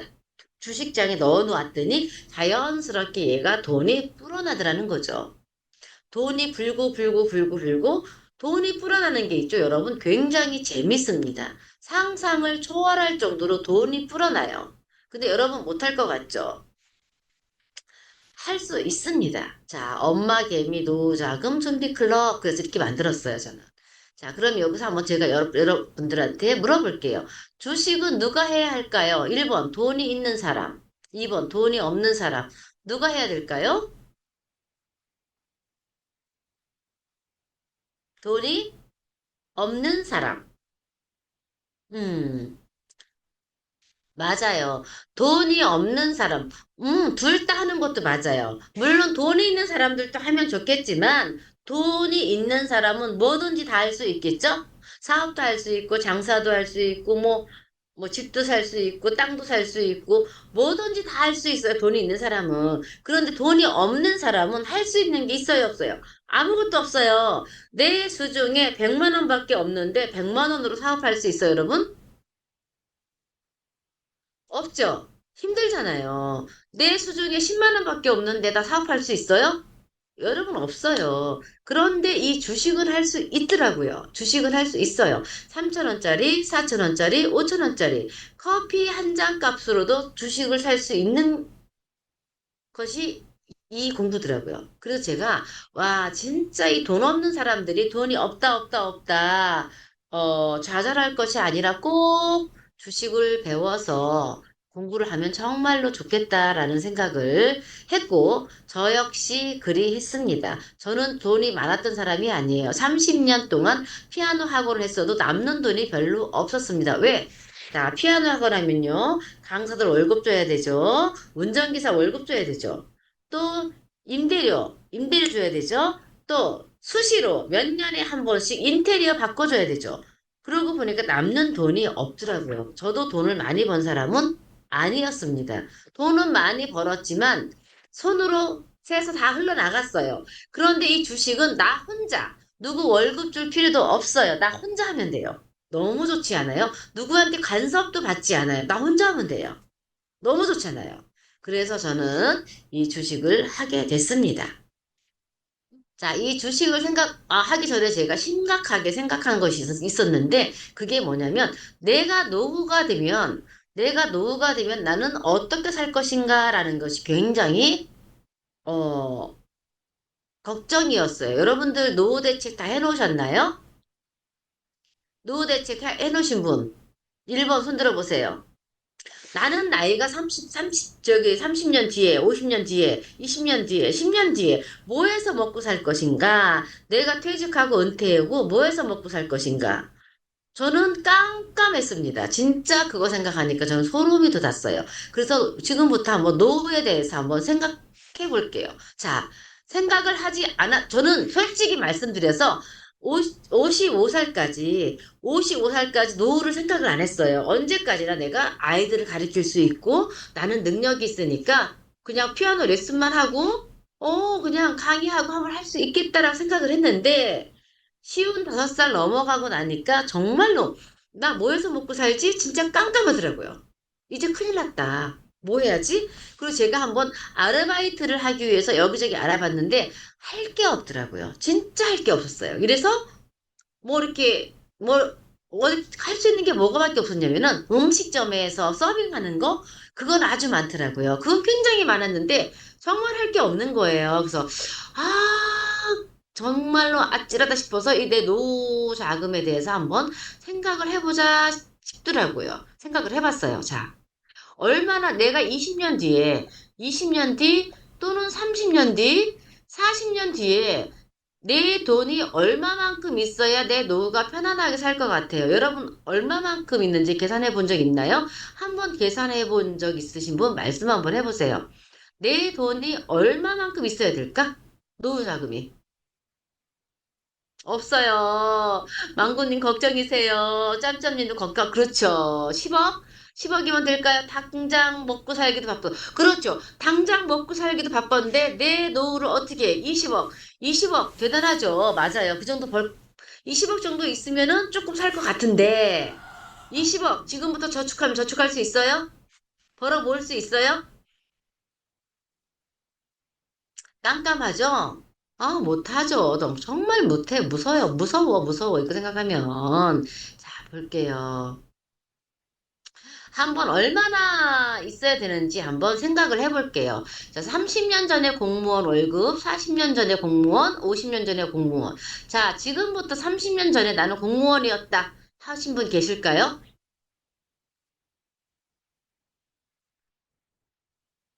주식장에 넣어 놓았더니 자연스럽게 얘가 돈이 불어나더라는 거죠. 돈이 불고 돈이 불어나는 게 있죠, 여러분. 굉장히 재밌습니다. 상상을 초월할 정도로 돈이 불어나요. 근데 여러분 못할 것 같죠? 할 수 있습니다. 자, 엄마 개미 노자금 준비 클럽. 그래서 이렇게 만들었어요, 저는. 자, 그럼 여기서 한번 제가 여러분들한테 물어볼게요. 주식은 누가 해야 할까요? 1번, 돈이 있는 사람. 2번, 돈이 없는 사람. 누가 해야 될까요? 돈이 없는 사람. 음. 맞아요. 돈이 없는 사람, 둘 다 하는 것도 맞아요. 물론 돈이 있는 사람들도 하면 좋겠지만, 돈이 있는 사람은 뭐든지 다 할 수 있겠죠? 사업도 할 수 있고, 장사도 할 수 있고, 뭐 집도 살 수 있고, 땅도 살 수 있고, 뭐든지 다 할 수 있어요. 돈이 있는 사람은. 그런데 돈이 없는 사람은 할 수 있는 게 있어요, 없어요? 아무것도 없어요. 내 수중에 100만 원밖에 없는데, 100만 원으로 사업할 수 있어요, 여러분? 없죠? 힘들잖아요. 내 수중에 10만 원밖에 없는데 다 사업할 수 있어요? 여러분 없어요. 그런데 이 주식은 할 수 있더라고요. 주식은 할 수 있어요. 3천 원짜리, 4천 원짜리, 5천 원짜리 커피 한 잔 값으로도 주식을 살 수 있는 것이 이 공부더라고요. 그래서 제가 와 진짜 이 돈 없는 사람들이 돈이 없다 좌절할 것이 아니라 꼭 주식을 배워서 공부를 하면 정말로 좋겠다라는 생각을 했고 저 역시 그리 했습니다. 저는 돈이 많았던 사람이 아니에요. 30년 동안 피아노 학원을 했어도 남는 돈이 별로 없었습니다. 왜? 자, 피아노 학원 하면요. 강사들 월급 줘야 되죠. 운전기사 월급 줘야 되죠. 또 임대료 줘야 되죠. 또 수시로 몇 년에 한 번씩 인테리어 바꿔줘야 되죠. 그러고 보니까 남는 돈이 없더라고요. 저도 돈을 많이 번 사람은 아니었습니다. 돈은 많이 벌었지만 손으로 세서 다 흘러나갔어요. 그런데 이 주식은 나 혼자 누구 월급 줄 필요도 없어요. 나 혼자 하면 돼요. 너무 좋지 않아요? 누구한테 간섭도 받지 않아요. 나 혼자 하면 돼요. 너무 좋잖아요. 그래서 저는 이 주식을 하게 됐습니다. 자, 이 주식을 하기 전에 제가 심각하게 생각한 것이 있었는데, 그게 뭐냐면, 내가 노후가 되면 나는 어떻게 살 것인가라는 것이 굉장히, 어, 걱정이었어요. 여러분들 노후 대책 다 해놓으셨나요? 노후 대책 해놓으신 분, 1번 손 들어보세요. 나는 나이가 30년 뒤에, 50년 뒤에, 20년 뒤에, 10년 뒤에, 뭐 해서 먹고 살 것인가? 내가 퇴직하고 은퇴하고 뭐 해서 먹고 살 것인가? 저는 깜깜했습니다. 진짜 그거 생각하니까 저는 소름이 돋았어요. 그래서 지금부터 한번 노후에 대해서 한번 생각해 볼게요. 자, 생각을 하지 않아, 저는 솔직히 말씀드려서 55살까지 노후를 생각을 안 했어요. 언제까지나 내가 아이들을 가르칠 수 있고, 나는 능력이 있으니까 그냥 피아노 레슨만 하고, 그냥 강의하고 하면 할 수 있겠다라고 생각을 했는데, 쉬운 5살 넘어가고 나니까 정말로 나 뭐 해서 먹고 살지? 진짜 깜깜하더라고요. 이제 큰일 났다. 뭐 해야지? 그리고 제가 한번 아르바이트를 하기 위해서 여기저기 알아봤는데 할 게 없더라고요. 진짜 할 게 없었어요. 그래서 뭐 이렇게 뭐 할 수 있는 게 뭐가밖에 없었냐면은 음식점에서 서빙하는 거 그건 아주 많더라고요. 그건 굉장히 많았는데 정말 할 게 없는 거예요. 그래서 정말로 아찔하다 싶어서 이 내 노후 자금에 대해서 한번 생각을 해보자 싶더라고요. 생각을 해봤어요. 자, 얼마나 내가 20년 뒤에, 20년 뒤 또는 30년 뒤, 40년 뒤에 내 돈이 얼마만큼 있어야 내 노후가 편안하게 살 것 같아요. 여러분, 얼마만큼 있는지 계산해 본 적 있나요? 한번 계산해 본 적 있으신 분 말씀 한번 해보세요. 내 돈이 얼마만큼 있어야 될까? 노후 자금이. 없어요. 망고님 걱정이세요. 짬짬님도 걱정, 그렇죠. 10억? 10억이면 될까요? 당장 먹고 살기도 바쁘. 그렇죠. 당장 먹고 살기도 바쁜데 내 노후를 어떻게 해? 20억. 20억 대단하죠. 맞아요. 그 정도 20억 정도 있으면은 조금 살 것 같은데 20억 지금부터 저축하면 저축할 수 있어요? 벌어 모을 수 있어요? 깜깜하죠? 못하죠. 정말 못해. 무서워요. 무서워. 이거 생각하면. 자, 볼게요. 한번 얼마나 있어야 되는지 한번 생각을 해볼게요. 자, 30년 전에 공무원 월급, 40년 전에 공무원, 50년 전에 공무원. 자, 지금부터 30년 전에 나는 공무원이었다 하신 분 계실까요?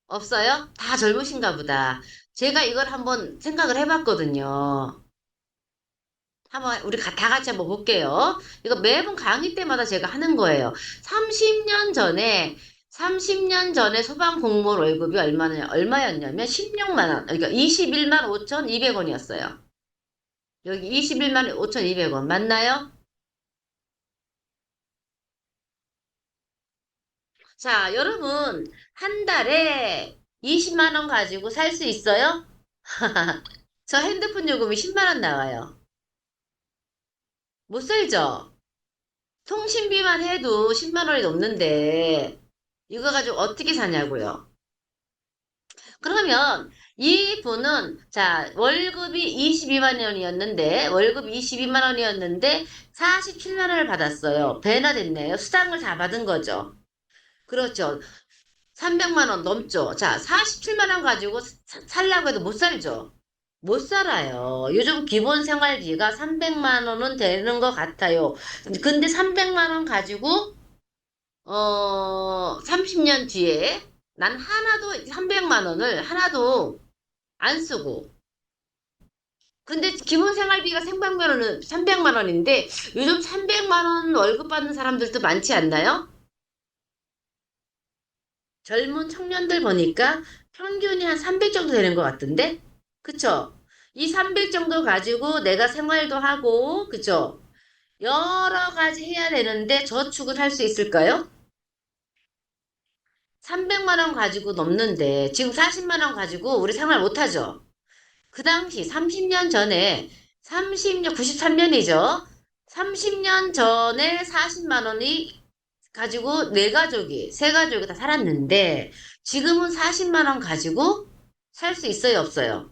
없어요? 다 젊으신가 보다. 제가 이걸 한번 생각을 해봤거든요. 한번 우리 다 같이 한번 볼게요. 이거 매번 강의 때마다 제가 하는 거예요. 30년 전에 소방 공무원 월급이 얼마였냐면 16만 원. 그러니까 21만 5,200원이었어요. 여기 21만 5,200원 맞나요? 자, 여러분 한 달에 20만 원 가지고 살 수 있어요? 저 핸드폰 요금이 10만 원 나와요. 못 살죠? 통신비만 해도 10만 원이 넘는데 이거 가지고 어떻게 사냐고요. 그러면 이 분은 자 월급이 22만 원이었는데 47만 원을 받았어요. 배나 됐네요. 수당을 다 받은 거죠. 그렇죠. 300만 원 넘죠. 자 47만 원 가지고 살라고 해도 못 살죠. 못 살아요. 요즘 기본 생활비가 300만 원은 되는 것 같아요. 근데 300만 원 가지고 30년 뒤에 난 하나도 300만 원을 하나도 안 쓰고 근데 기본 생활비가 300만 원인데 요즘 300만 원 월급 받는 사람들도 많지 않나요? 젊은 청년들 보니까 평균이 한 300 정도 되는 것 같은데? 그쵸? 이 300 정도 가지고 내가 생활도 하고, 그쵸? 여러 가지 해야 되는데 저축을 할 수 있을까요? 300만 원 가지고 넘는데 지금 40만 원 가지고 우리 생활 못하죠? 그 당시 30년 전에 93년이죠. 30년 전에 40만 원이 가지고 세 가족이 다 살았는데 지금은 40만 원 가지고 살 수 있어요, 없어요?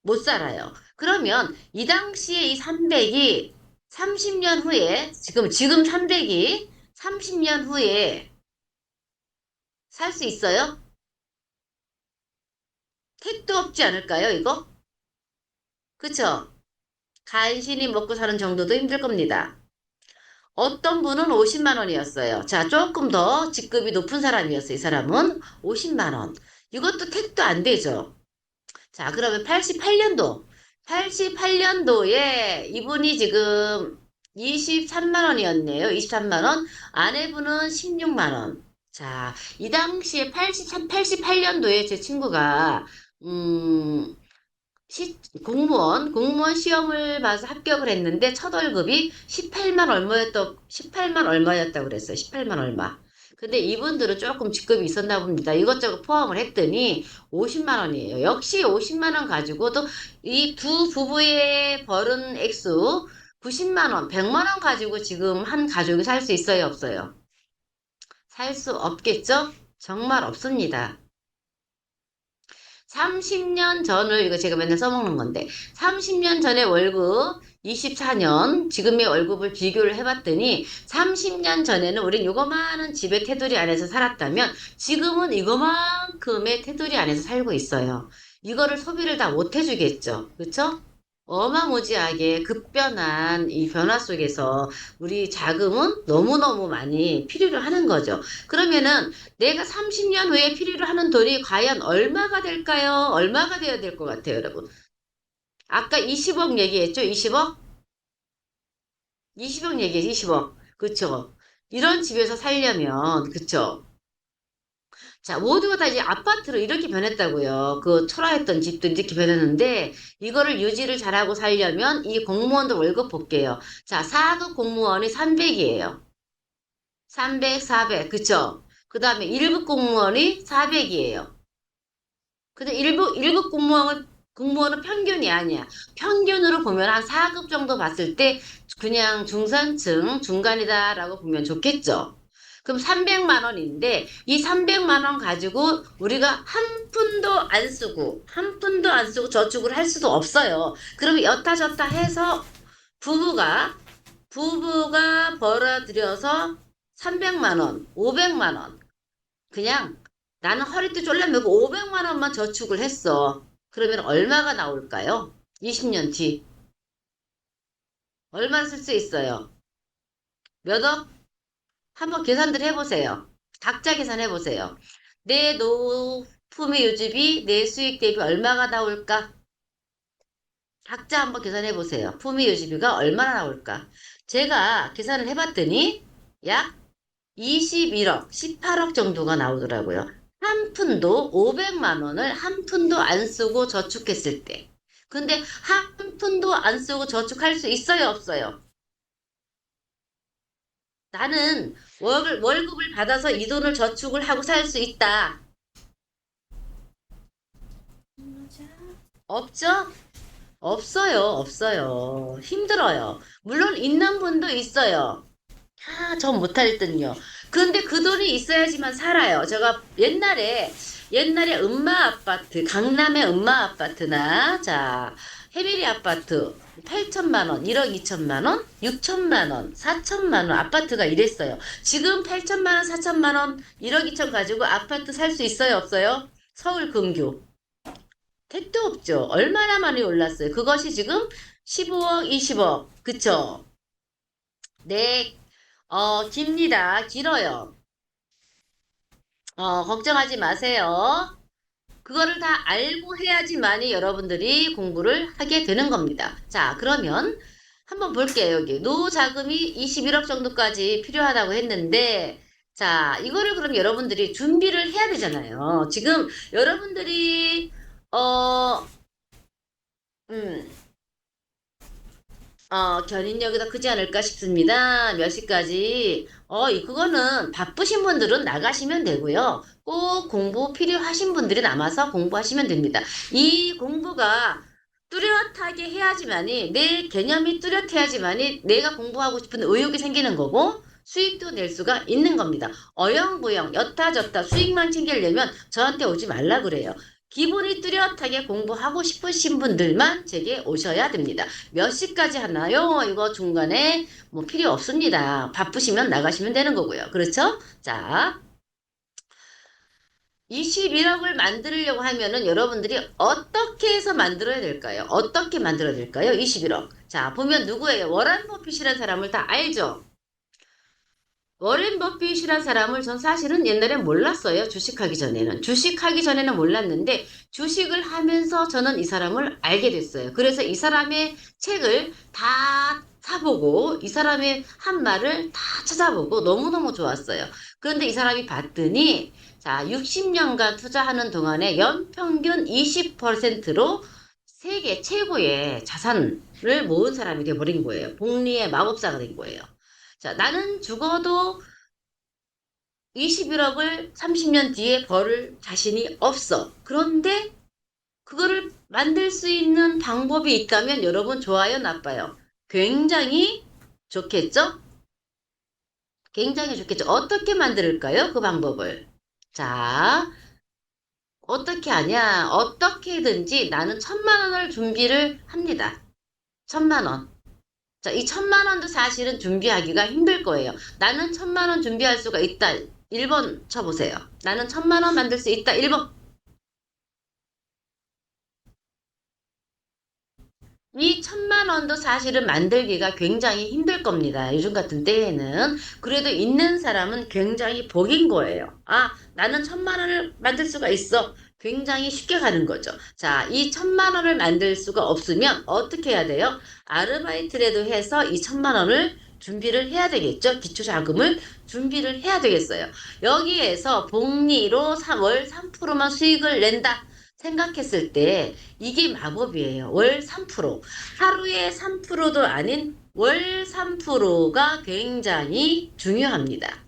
못 살아요. 그러면 이 당시에 이 300이 30년 후에 지금 300이 30년 후에 살 수 있어요? 택도 없지 않을까요, 이거? 그쵸? 간신히 먹고 사는 정도도 힘들 겁니다. 어떤 분은 50만 원이었어요. 자, 조금 더 직급이 높은 사람이었어요. 이 사람은 50만 원. 이것도 택도 안 되죠. 자, 그러면 88년도에 이분이 지금 23만 원이었네요. 23만 원. 아내분은 16만 원. 자, 이 당시에 88년도에 제 친구가, 음, 공무원 시험을 봐서 합격을 했는데 첫 월급이 18만 얼마였다고 그랬어요. 18만 얼마. 근데 이분들은 조금 직급이 있었나 봅니다. 이것저것 포함을 했더니 50만 원이에요. 역시 50만 원 가지고도 이 두 부부의 벌은 액수 90만 원, 100만 원 가지고 지금 한 가족이 살 수 있어요, 없어요? 살 수 없겠죠? 정말 없습니다. 30년 전을, 이거 제가 맨날 써먹는 건데, 30년 전에 월급 24년, 지금의 월급을 비교를 해봤더니, 30년 전에는 우린 요거만한 집에 테두리 안에서 살았다면, 지금은 이거만큼의 테두리 안에서 살고 있어요. 이거를 소비를 다 못 해주겠죠. 그쵸? 어마무지하게 급변한 이 변화 속에서 우리 자금은 너무너무 많이 필요로 하는 거죠. 그러면은 내가 30년 후에 필요로 하는 돈이 과연 얼마가 될까요? 얼마가 되어야 될 것 같아요, 여러분? 아까 20억 얘기했죠? 20억? 20억 얘기했죠? 20억. 그쵸? 이런 집에서 살려면, 그쵸? 자, 모두가 다 이제 아파트로 이렇게 변했다고요. 그 초라했던 집들이 이렇게 변했는데, 이거를 유지를 잘하고 살려면 이 공무원들 월급 볼게요. 자, 4급 공무원이 300이에요. 300, 400. 그쵸? 그 다음에 1급 공무원이 400이에요. 근데 일급 공무원은 평균이 아니야. 평균으로 보면 한 4급 정도 봤을 때 그냥 중산층, 중간이다라고 보면 좋겠죠. 그럼 300만 원인데 이 300만 원 가지고 우리가 한 푼도 안 쓰고 저축을 할 수도 없어요. 그러면 여타 저타 해서 부부가 벌어들여서 300만 원, 500만 원 그냥 나는 허리띠 졸라매고 500만 원만 저축을 했어. 그러면 얼마가 나올까요? 20년 뒤. 얼마 쓸 수 있어요? 몇 억? 한번 계산들 해보세요. 각자 계산해보세요. 내 노후의 요집이 내 수익 대비 얼마가 나올까? 각자 한번 계산해보세요. 품위 유지비가 얼마나 나올까? 제가 계산을 해봤더니 약 21억, 18억 정도가 나오더라고요. 한 푼도 500만 원을 한 푼도 안 쓰고 저축했을 때. 근데 한 푼도 안 쓰고 저축할 수 있어요, 없어요? 나는 월급을 받아서 이 돈을 저축을 하고 살 수 있다. 없죠? 없어요, 없어요. 힘들어요. 물론 있는 분도 있어요. 아, 전 못할 듯요. 근데 그 돈이 있어야지만 살아요. 제가 옛날에 음마 아파트, 강남의 음마 아파트나, 자, 해비리 아파트, 8천만 원, 1억 2천만 원, 6천만 원, 4천만 원 아파트가 이랬어요. 지금 8천만 원, 4천만 원, 1억 2천 가지고 아파트 살 수 있어요, 없어요? 서울 근교. 택도 없죠. 얼마나 많이 올랐어요. 그것이 지금 15억, 20억. 그쵸? 네, 깁니다. 길어요. 걱정하지 마세요. 그거를 다 알고 해야지만이 여러분들이 공부를 하게 되는 겁니다. 자, 그러면 한번 볼게요. 여기 노자금이 21억 정도까지 필요하다고 했는데 자, 이거를 그럼 여러분들이 준비를 해야 되잖아요. 지금 여러분들이 어, 음, 견인력이 더 크지 않을까 싶습니다. 몇 시까지? 그거는 바쁘신 분들은 나가시면 되고요. 꼭 공부 필요하신 분들이 남아서 공부하시면 됩니다. 이 공부가 뚜렷하게 해야지만이, 내 개념이 뚜렷해야지만이 내가 공부하고 싶은 의욕이 생기는 거고, 수익도 낼 수가 있는 겁니다. 어영부영, 여타저타 수익만 챙기려면 저한테 오지 말라 그래요. 기본이 뚜렷하게 공부하고 싶으신 분들만 제게 오셔야 됩니다. 몇 시까지 하나요? 이거 중간에 뭐 필요 없습니다. 바쁘시면 나가시면 되는 거고요. 그렇죠? 자, 21억을 만들려고 하면은 여러분들이 어떻게 해서 만들어야 될까요? 어떻게 만들어야 될까요? 21억. 자, 보면 누구예요? 워런 버핏이라는 사람을 다 알죠? 워렌 버핏이란 사람을 전 사실은 옛날에 몰랐어요. 주식하기 전에는. 주식하기 전에는 몰랐는데 주식을 하면서 저는 이 사람을 알게 됐어요. 그래서 이 사람의 책을 다 사보고 이 사람의 한 말을 다 찾아보고 너무너무 좋았어요. 그런데 이 사람이 봤더니 자, 60년간 투자하는 동안에 연평균 20%로 세계 최고의 자산을 모은 사람이 돼버린 거예요. 복리의 마법사가 된 거예요. 자, 나는 죽어도 21억을 30년 뒤에 벌을 자신이 없어. 그런데 그거를 만들 수 있는 방법이 있다면 여러분 좋아요, 나빠요? 굉장히 좋겠죠? 굉장히 좋겠죠? 어떻게 만들까요? 그 방법을. 자, 어떻게 하냐? 어떻게든지 나는 1,000만 원을 준비를 합니다. 1,000만 원. 자, 이 1,000만 원도 사실은 준비하기가 힘들 거예요. 나는 1,000만 원 준비할 수가 있다. 1번 쳐보세요. 나는 1,000만 원 만들 수 있다. 1번. 이 1,000만 원도 사실은 만들기가 굉장히 힘들 겁니다. 요즘 같은 때에는. 그래도 있는 사람은 굉장히 복인 거예요. 아, 나는 1,000만 원을 만들 수가 있어. 굉장히 쉽게 가는 거죠. 자, 이 1,000만 원을 만들 수가 없으면 어떻게 해야 돼요? 아르바이트라도 해서 이 1,000만 원을 준비를 해야 되겠죠? 기초 자금을 준비를 해야 되겠어요. 여기에서 복리로 월 3%만 수익을 낸다 생각했을 때 이게 마법이에요. 월 3%. 하루에 3%도 아닌 월 3%가 굉장히 중요합니다.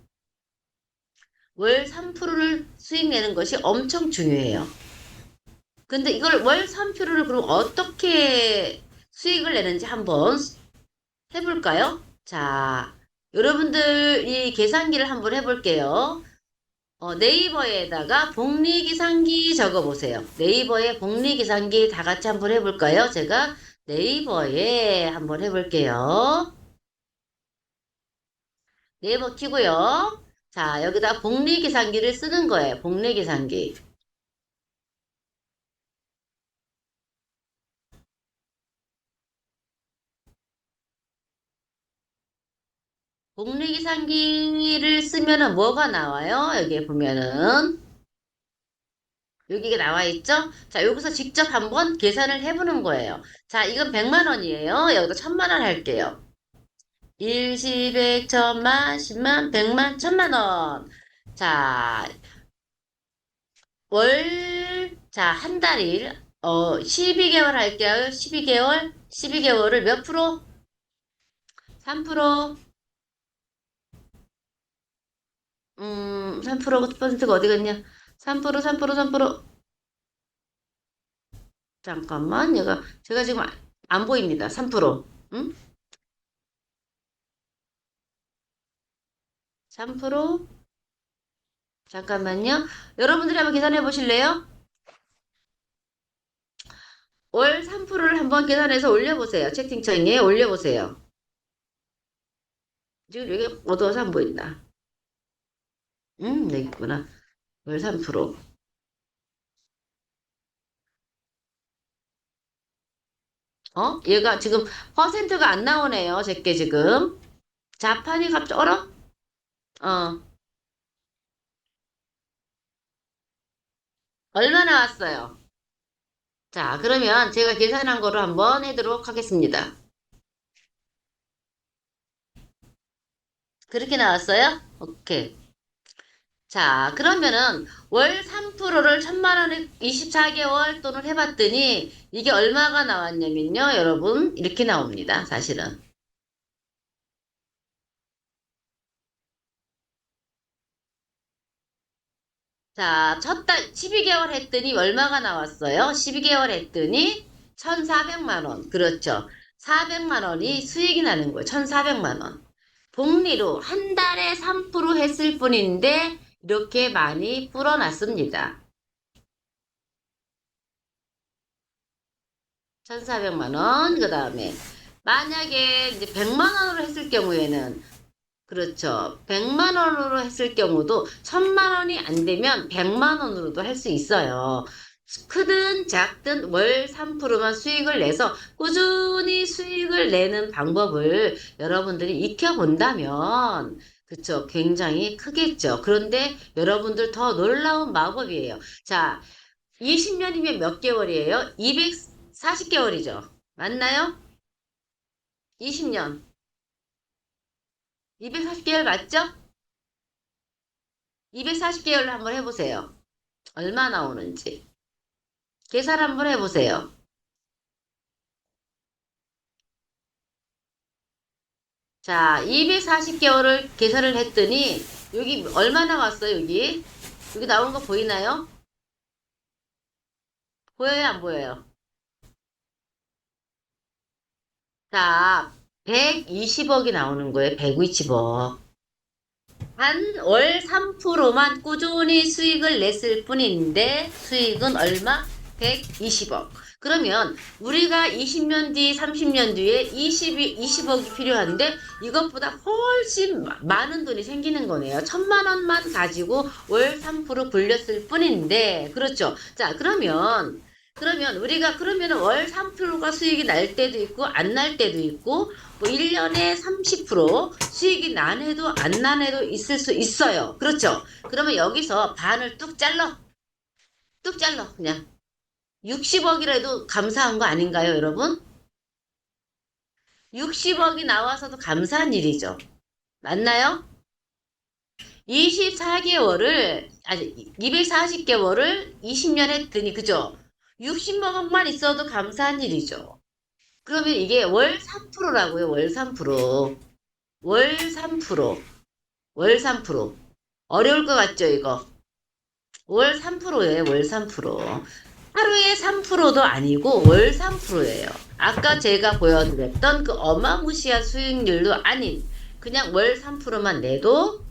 월 3%를 수익 내는 것이 엄청 중요해요. 근데 이걸 월 3%를 그럼 어떻게 수익을 내는지 한번 해볼까요? 자, 여러분들 이 계산기를 한번 해볼게요. 네이버에다가 복리계산기 적어보세요. 네이버에 복리계산기 다 같이 한번 해볼까요? 제가 네이버에 한번 해볼게요. 네이버 키고요. 자, 여기다 복리계산기를 쓰는 거예요. 복리계산기. 복리계산기를 쓰면은 뭐가 나와요? 여기에 보면은 여기가 나와 있죠? 자, 여기서 직접 한번 계산을 해보는 거예요. 자, 이건 100만 원이에요. 여기다 1,000만 원 할게요. 1, 10, 100, 1,000만, 10만, 100만, 1,000만 원. 자, 자, 한 달일, 12개월 할게요. 12개월, 12개월을 몇 프로? 3%, 3%가 어디 갔냐? 3%, 3%, 3%. 잠깐만, 제가 지금 안 보입니다. 3%. 응? 3%? 잠깐만요. 여러분들이 한번 계산해 보실래요? 월 3%를 한번 계산해서 올려보세요. 채팅창에 올려보세요. 지금 여기 어두워서 안 보인다. 여기 있구나. 월 3%. 얘가 지금 퍼센트가 안 나오네요. 제게 지금. 자판이 갑자기, 어, 얼마 나왔어요? 자, 그러면 제가 계산한 거로 한번 해도록 하겠습니다. 그렇게 나왔어요? 오케이. 자, 그러면은 월 3%를 1,000만 원에 24개월 돈을 해봤더니 이게 얼마가 나왔냐면요. 여러분, 이렇게 나옵니다. 사실은. 자, 첫 달 12개월 했더니 얼마가 나왔어요? 12개월 했더니 1,400만 원. 그렇죠. 400만 원이 수익이 나는 거예요. 1,400만 원. 복리로 한 달에 3% 했을 뿐인데 이렇게 많이 불어났습니다. 1,400만 원. 그다음에 만약에 이제 100만 원으로 했을 경우에는 그렇죠. 100만 원으로 했을 경우도 1,000만 원이 안 되면 100만 원으로도 할 수 있어요. 크든 작든 월 3%만 수익을 내서 꾸준히 수익을 내는 방법을 여러분들이 익혀본다면 그쵸. 굉장히 크겠죠. 그런데 여러분들 더 놀라운 마법이에요. 자, 20년이면 몇 개월이에요? 240개월이죠. 맞나요? 20년. 240개월 맞죠? 240개월로 한번 해보세요. 얼마 나오는지. 계산 한번 해보세요. 자, 240개월을 계산을 했더니 여기 얼마 나왔어요, 여기? 여기 나온 거 보이나요? 보여요, 안 보여요? 자, 120억이 나오는 거예요, 120억. 단 월 3%만 꾸준히 수익을 냈을 뿐인데 수익은 얼마? 120억. 그러면 우리가 20년 뒤, 30년 뒤에 20억이 필요한데 이것보다 훨씬 많은 돈이 생기는 거네요. 1,000만 원만 가지고 월 3% 굴렸을 뿐인데 그렇죠. 자, 그러면 우리가 그러면 월 3%가 수익이 날 때도 있고 안 날 때도 있고 뭐 1년에 30% 수익이 난 해도 안 난 해도 있을 수 있어요. 그렇죠? 그러면 여기서 반을 뚝 잘라. 뚝 잘라. 그냥 60억이라도 감사한 거 아닌가요, 여러분? 60억이 나와서도 감사한 일이죠. 맞나요? 24개월을, 아니, 240개월을 20년 했더니, 그죠? 60억만 있어도 감사한 일이죠. 그러면 이게 월 3%라고요, 월 3%. 월 3%. 월 3%. 어려울 것 같죠, 이거? 월 3%예요, 월 3%. 하루에 3%도 아니고 월 3%예요. 아까 제가 보여드렸던 그 어마무시한 수익률도 아닌 그냥 월 3%만 내도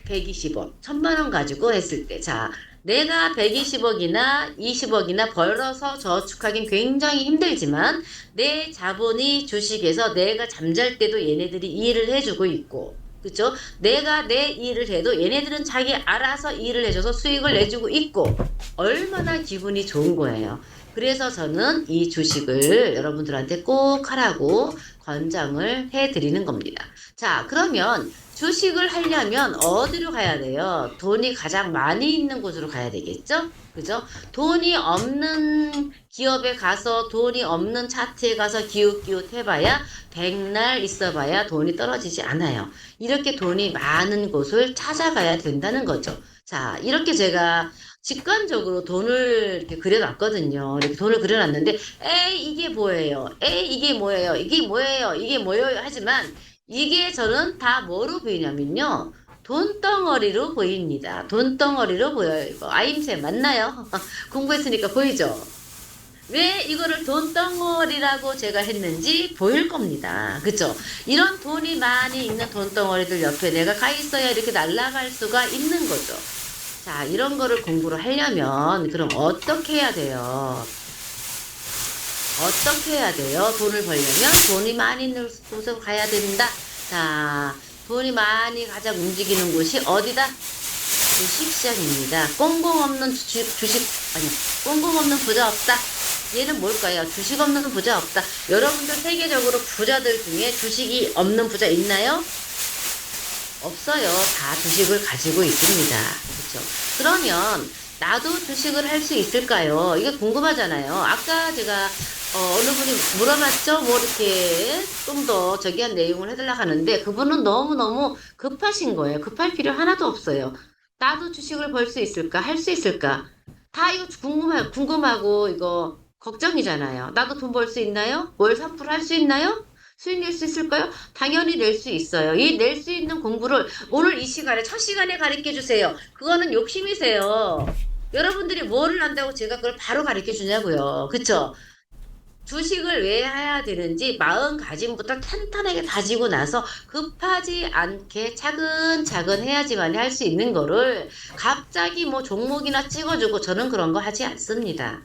120억, 1,000만 원 가지고 했을 때. 자, 내가 120억이나 20억이나 벌어서 저축하긴 굉장히 힘들지만 내 자본이 주식에서 내가 잠잘 때도 얘네들이 일을 해주고 있고 그쵸? 내가 내 일을 해도 얘네들은 자기 알아서 일을 해줘서 수익을 내주고 있고 얼마나 기분이 좋은 거예요. 그래서 저는 이 주식을 여러분들한테 꼭 하라고 권장을 해드리는 겁니다. 자, 그러면 주식을 하려면 어디로 가야 돼요? 돈이 가장 많이 있는 곳으로 가야 되겠죠? 그죠? 돈이 없는 기업에 가서 돈이 없는 차트에 가서 기웃기웃 해봐야 백날 있어봐야 돈이 떨어지지 않아요. 이렇게 돈이 많은 곳을 찾아가야 된다는 거죠. 자, 이렇게 제가 직관적으로 돈을 이렇게 그려놨거든요. 이렇게 돈을 그려놨는데, 에이, 이게 뭐예요? 에이, 이게 뭐예요? 이게 뭐예요? 이게 뭐예요? 하지만, 이게 저는 다 뭐로 보이냐면요. 돈덩어리로 보입니다. 돈덩어리로 보여요. 이거 아임새 맞나요? 공부했으니까 보이죠? 왜 이거를 돈덩어리라고 제가 했는지 보일 겁니다. 그쵸? 이런 돈이 많이 있는 돈덩어리들 옆에 내가 가 있어야 이렇게 날아갈 수가 있는 거죠. 자, 이런 거를 공부를 하려면 그럼 어떻게 해야 돼요? 어떻게 해야 돼요? 돈을 벌려면 돈이 많이 있는 곳으로 가야 된다. 자, 돈이 많이 가장 움직이는 곳이 어디다? 주식시장입니다. 꽁꽁 없는 꽁꽁 없는 부자 없다. 얘는 뭘까요? 주식 없는 부자 없다. 여러분들 세계적으로 부자들 중에 주식이 없는 부자 있나요? 없어요. 다 주식을 가지고 있습니다. 그렇죠? 그러면 나도 주식을 할 수 있을까요? 이게 궁금하잖아요. 아까 제가 어느 분이 물어봤죠? 뭐 이렇게 좀 더 저기 한 내용을 해달라고 하는데 그분은 너무너무 급하신 거예요. 급할 필요 하나도 없어요. 나도 주식을 벌 수 있을까? 할 수 있을까? 다 이거 궁금하고 이거 걱정이잖아요. 나도 돈 벌 수 있나요? 월 3% 할 수 있나요? 수익 낼 수 있을까요? 당연히 낼 수 있어요. 이 낼 수 있는 공부를 오늘 이 시간에 첫 시간에 가르쳐 주세요. 그거는 욕심이세요. 여러분들이 뭐를 한다고 제가 그걸 바로 가르쳐 주냐고요. 그쵸? 주식을 왜 해야 되는지 마음가짐부터 탄탄하게 다지고 나서 급하지 않게 차근차근 해야지만 할 수 있는 거를 갑자기 뭐 종목이나 찍어주고 저는 그런 거 하지 않습니다.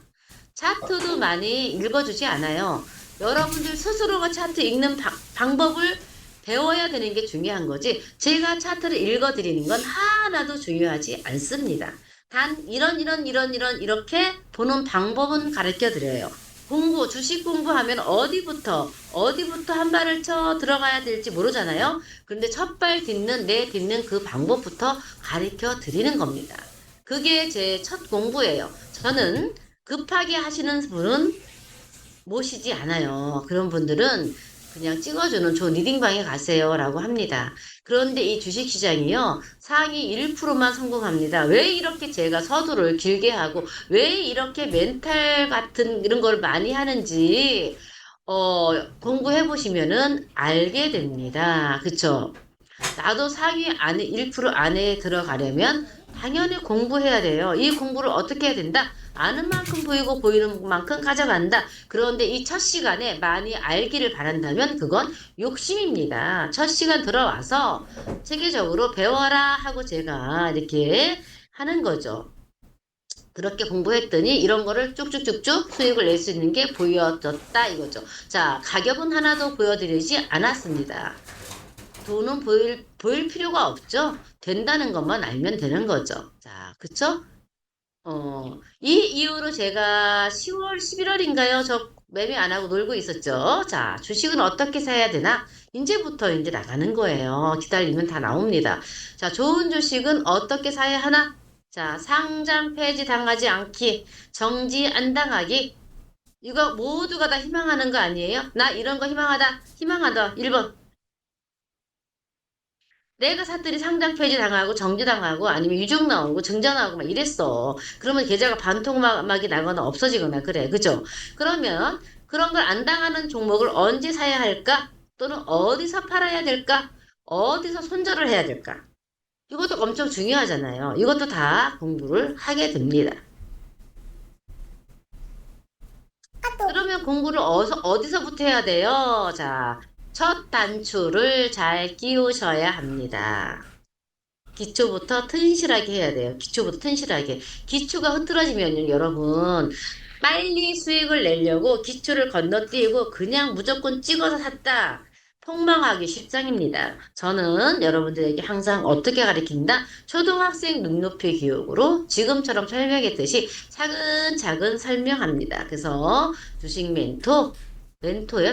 차트도 많이 읽어주지 않아요. 여러분들 스스로가 차트 읽는 방법을 배워야 되는 게 중요한 거지 제가 차트를 읽어드리는 건 하나도 중요하지 않습니다. 단 이렇게 보는 방법은 가르쳐 드려요. 주식 공부하면 어디부터 한 발을 쳐 들어가야 될지 모르잖아요. 그런데 첫 발 딛는 그 방법부터 가르쳐 드리는 겁니다. 그게 제 첫 공부예요. 저는 급하게 하시는 분은 모시지 않아요. 그런 분들은 그냥 찍어주는 저 리딩방에 가세요라고 합니다. 그런데 이 주식시장이요, 상위 1%만 성공합니다. 왜 이렇게 제가 서두를 길게 하고, 왜 이렇게 멘탈 같은 이런 걸 많이 하는지, 공부해 보시면은 알게 됩니다. 그쵸? 나도 상위 안에 1% 안에 들어가려면 당연히 공부해야 돼요. 이 공부를 어떻게 해야 된다? 아는 만큼 보이고 보이는 만큼 가져간다. 그런데 이 첫 시간에 많이 알기를 바란다면 그건 욕심입니다. 첫 시간 들어와서 체계적으로 배워라 하고 제가 이렇게 하는 거죠. 그렇게 공부했더니 이런 거를 쭉쭉쭉쭉 수익을 낼 수 있는 게 보여졌다 이거죠. 자, 가격은 하나도 보여드리지 않았습니다. 돈은 보일 필요가 없죠. 된다는 것만 알면 되는 거죠. 자, 그쵸? 이 이후로 제가 10월, 11월인가요? 저 매매 안 하고 놀고 있었죠. 자, 주식은 어떻게 사야 되나? 이제부터 이제 나가는 거예요. 기다리면 다 나옵니다. 자, 좋은 주식은 어떻게 사야 하나? 자, 상장 폐지 당하지 않기, 정지 안 당하기. 이거 모두가 다 희망하는 거 아니에요? 나 이런 거 희망하다. 희망하다. 1번. 내가 샀더니 상장 폐지 당하고 정지 당하고 아니면 유증 나오고 증자 나오고 막 이랬어. 그러면 계좌가 반토막이 나거나 없어지거나 그래. 그죠? 그러면 그런 걸 안 당하는 종목을 언제 사야 할까? 또는 어디서 팔아야 될까? 어디서 손절을 해야 될까? 이것도 엄청 중요하잖아요. 이것도 다 공부를 하게 됩니다. 그러면 공부를 어디서부터 해야 돼요? 자, 첫 단추를 잘 끼우셔야 합니다. 기초부터 튼실하게 해야 돼요. 기초부터 튼실하게. 기초가 흐트러지면요, 여러분. 빨리 수익을 내려고 기초를 건너뛰고 그냥 무조건 찍어서 샀다. 폭망하기 십상입니다. 저는 여러분들에게 항상 어떻게 가르친다? 초등학생 눈높이 교육으로 지금처럼 설명했듯이 차근차근 설명합니다. 그래서 주식 멘토요,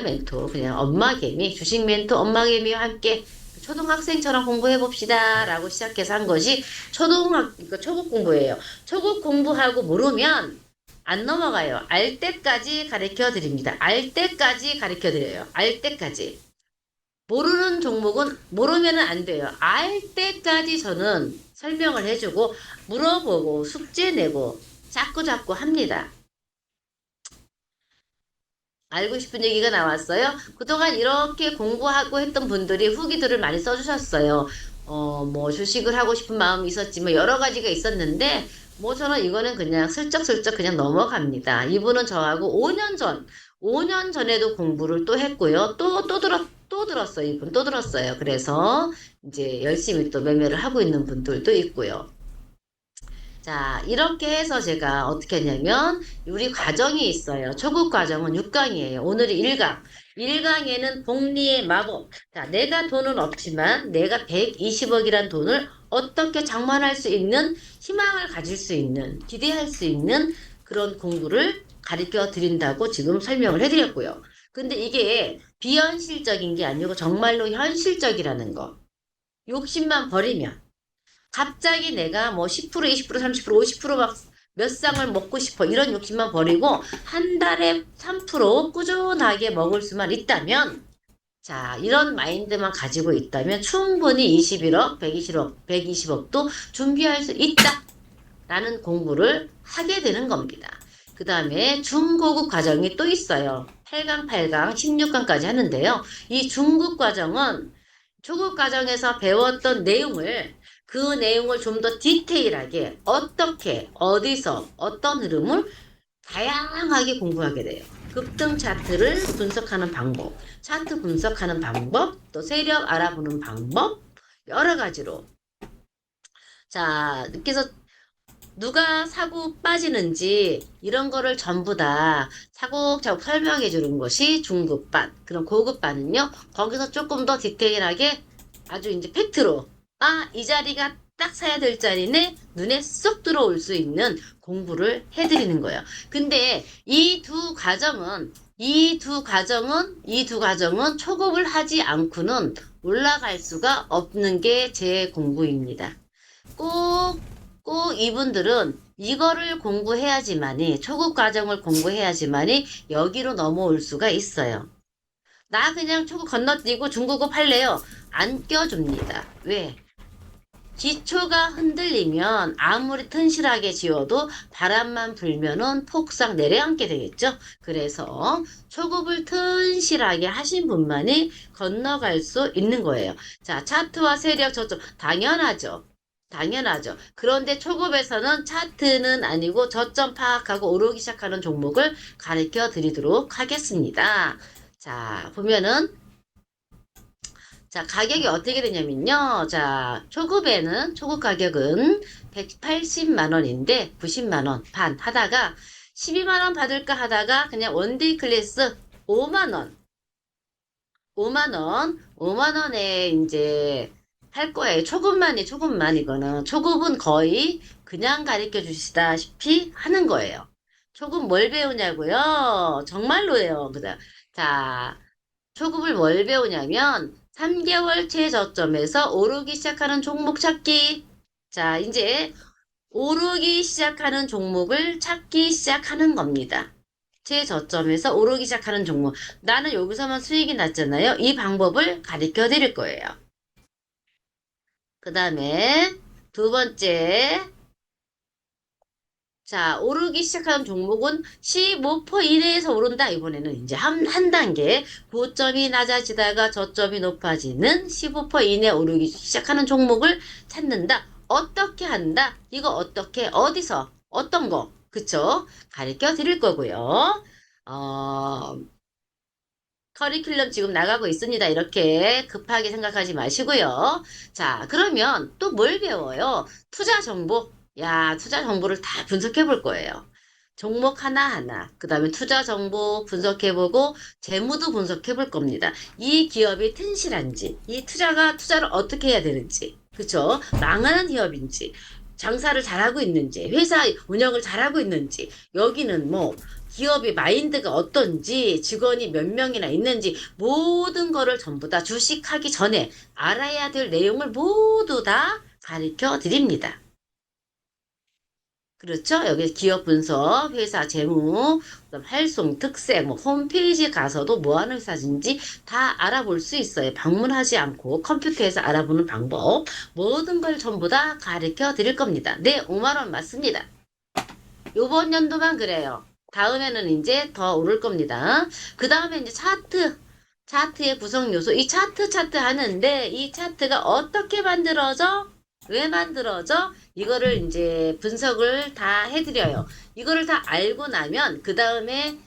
멘토. 그냥 엄마 개미, 주식 멘토 엄마 개미와 함께 초등학생처럼 공부해 봅시다 라고 시작해서 한 것이 그러니까 초급 공부예요. 초급 공부하고 모르면 안 넘어가요. 알 때까지 가르쳐 드립니다. 알 때까지 가르쳐 드려요. 알 때까지. 모르는 종목은 모르면은 안 돼요. 알 때까지 저는 설명을 해주고 물어보고 숙제 내고 자꾸자꾸 합니다. 알고 싶은 얘기가 나왔어요. 그동안 이렇게 공부하고 했던 분들이 후기들을 많이 써주셨어요. 뭐 주식을 하고 싶은 마음이 있었지만 여러 가지가 있었는데 뭐 저는 이거는 그냥 슬쩍슬쩍 그냥 넘어갑니다. 이분은 저하고 5년 전에도 공부를 또 했고요. 또 들었어요. 이분 또 들었어요. 그래서 이제 열심히 또 매매를 하고 있는 분들도 있고요. 자, 이렇게 해서 제가 어떻게 했냐면, 우리 과정이 있어요. 초급 과정은 6강이에요. 오늘이 1강. 1강에는 복리의 마법. 자, 내가 돈은 없지만, 내가 120억이란 돈을 어떻게 장만할 수 있는, 희망을 가질 수 있는, 기대할 수 있는 그런 공부를 가르쳐 드린다고 지금 설명을 해드렸고요. 근데 이게 비현실적인 게 아니고 정말로 현실적이라는 거. 욕심만 버리면. 갑자기 내가 뭐 10%, 20%, 30%, 50%막 몇 쌍을 먹고 싶어. 이런 욕심만 버리고 한 달에 3% 꾸준하게 먹을 수만 있다면 자, 이런 마인드만 가지고 있다면 충분히 21억, 120억도 준비할 수 있다. 라는 공부를 하게 되는 겁니다. 그 다음에 중고급 과정이 또 있어요. 8강, 8강, 16강까지 하는데요. 이 중급 과정은 초급 과정에서 배웠던 그 내용을 좀 더 디테일하게 어떻게, 어디서, 어떤 흐름을 다양하게 공부하게 돼요. 급등 차트를 분석하는 방법, 차트 분석하는 방법, 또 세력 알아보는 방법, 여러 가지로. 자, 그래서 누가 사고 빠지는지 이런 거를 전부 다 차곡차곡 설명해 주는 것이 중급반. 그럼 고급반은요, 거기서 조금 더 디테일하게 아주 이제 팩트로, 이 자리가 딱 사야 될 자리네, 눈에 쏙 들어올 수 있는 공부를 해드리는 거예요. 근데 이 두 과정은 초급을 하지 않고는 올라갈 수가 없는 게 제 공부입니다. 꼭 이분들은 이거를 공부해야지만이 초급 과정을 공부해야지만이 여기로 넘어올 수가 있어요. 나 그냥 초급 건너뛰고 중국어 팔래요. 안 껴줍니다. 왜? 기초가 흔들리면 아무리 튼실하게 지어도 바람만 불면은 폭삭 내려앉게 되겠죠. 그래서 초급을 튼실하게 하신 분만이 건너갈 수 있는 거예요. 자, 차트와 세력 저점 당연하죠. 당연하죠. 그런데 초급에서는 차트는 아니고 저점 파악하고 오르기 시작하는 종목을 가르쳐 드리도록 하겠습니다. 자, 보면은 자, 가격이 어떻게 되냐면요. 자, 초급 가격은 180만 원인데 90만 원 반 하다가 12만 원 받을까 하다가 그냥 원데이 클래스 5만 원, 5만 원에 이제 할 거예요. 초급만 이거는. 초급은 거의 그냥 가르쳐 주시다시피 하는 거예요. 초급 뭘 배우냐고요? 정말로예요. 그다. 자, 초급을 뭘 배우냐면 3개월 최저점에서 오르기 시작하는 종목 찾기. 자, 이제 오르기 시작하는 종목을 찾기 시작하는 겁니다. 최저점에서 오르기 시작하는 종목. 나는 여기서만 수익이 났잖아요. 이 방법을 가르쳐 드릴 거예요. 그 다음에 두 번째. 자, 오르기 시작하는 종목은 15% 이내에서 오른다. 이번에는 이제 한 단계 고점이 낮아지다가 저점이 높아지는 15% 이내 오르기 시작하는 종목을 찾는다. 어떻게 한다? 이거 어떻게, 어디서, 어떤 거, 그쵸? 가르쳐 드릴 거고요. 어, 커리큘럼 지금 나가고 있습니다. 이렇게 급하게 생각하지 마시고요. 자, 그러면 또 뭘 배워요? 투자 정보. 야, 투자 정보를 다 분석해 볼 거예요. 종목 하나하나, 그 다음에 투자 정보 분석해보고, 재무도 분석해 볼 겁니다. 이 기업이 튼실한지, 이 투자를 어떻게 해야 되는지, 그쵸? 망하는 기업인지, 장사를 잘하고 있는지, 회사 운영을 잘하고 있는지, 여기는 뭐, 기업의 마인드가 어떤지, 직원이 몇 명이나 있는지, 모든 거를 전부 다 주식하기 전에 알아야 될 내용을 모두 다 가르쳐 드립니다. 그렇죠? 여기 기업 분석, 회사 재무, 그다음 활송 특색, 뭐 홈페이지 가서도 뭐 하는 회사인지 다 알아볼 수 있어요. 방문하지 않고 컴퓨터에서 알아보는 방법, 모든 걸 전부 다 가르쳐 드릴 겁니다. 네, 5만 원 맞습니다. 요번 연도만 그래요. 다음에는 이제 더 오를 겁니다. 그 다음에 이제 차트의 구성 요소. 이 차트 하는데 이 차트가 어떻게 만들어져? 왜 만들어져? 이거를 이제 분석을 다 해드려요. 이거를 다 알고 나면 그 다음에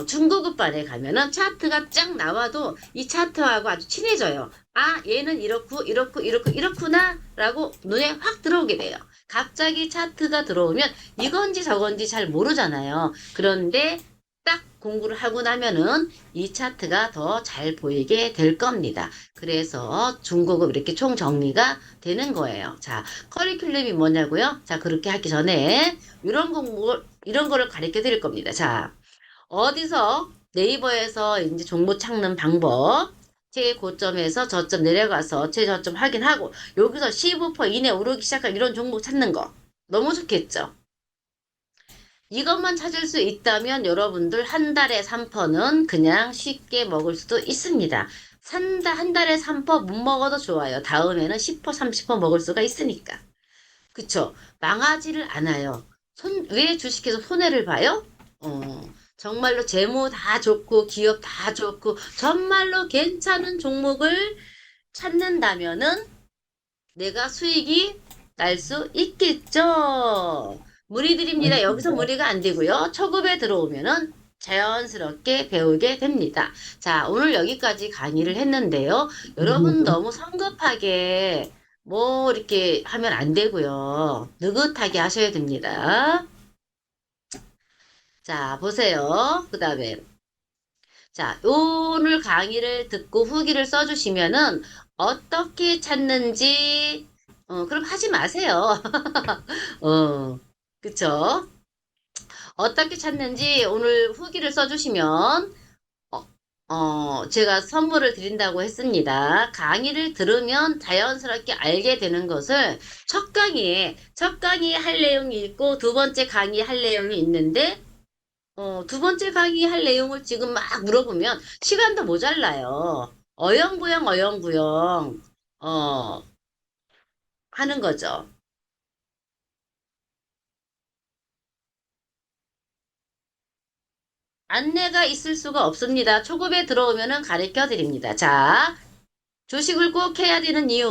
중고급반에 가면은 차트가 쫙 나와도 이 차트하고 아주 친해져요. 아, 얘는 이렇구나 라고 눈에 확 들어오게 돼요. 갑자기 차트가 들어오면 이건지 저건지 잘 모르잖아요. 그런데 딱 공부를 하고 나면은 이 차트가 더 잘 보이게 될 겁니다. 그래서 중고급 이렇게 총 정리가 되는 거예요. 자, 커리큘럼이 뭐냐고요? 자, 그렇게 하기 전에 이런 거를 가르쳐 드릴 겁니다. 자, 어디서 네이버에서 이제 종목 찾는 방법, 최고점에서 저점 내려가서 최저점 확인하고 여기서 15% 이내 오르기 시작한 이런 종목 찾는 거 너무 좋겠죠? 이것만 찾을 수 있다면 여러분들 한 달에 3%는 그냥 쉽게 먹을 수도 있습니다. 한 달에 3%못 먹어도 좋아요. 다음에는 10%, 30% 먹을 수가 있으니까. 그쵸? 망하지를 않아요. 왜 주식해서 손해를 봐요? 정말로 재무 다 좋고 기업 다 좋고 정말로 괜찮은 종목을 찾는다면은 내가 수익이 날 수 있겠죠. 무리드립니다. 여기서 무리가 안 되고요. 초급에 들어오면은 자연스럽게 배우게 됩니다. 자, 오늘 여기까지 강의를 했는데요. 여러분 너무 성급하게 뭐 이렇게 하면 안 되고요. 느긋하게 하셔야 됩니다. 자, 보세요. 그 다음에 자, 오늘 강의를 듣고 후기를 써주시면은 어떻게 찾는지 그럼 하지 마세요. 어, 그쵸? 어떻게 찾는지 오늘 후기를 써주시면 제가 선물을 드린다고 했습니다. 강의를 들으면 자연스럽게 알게 되는 것을 첫 강의에 할 내용이 있고 두 번째 강의 할 내용이 있는데 두 번째 강의할 내용을 지금 막 물어보면 시간도 모자라요. 어영부영, 어영부영, 어, 하는 거죠. 안내가 있을 수가 없습니다. 초급에 들어오면은 가르쳐 드립니다. 자, 주식을 꼭 해야 되는 이유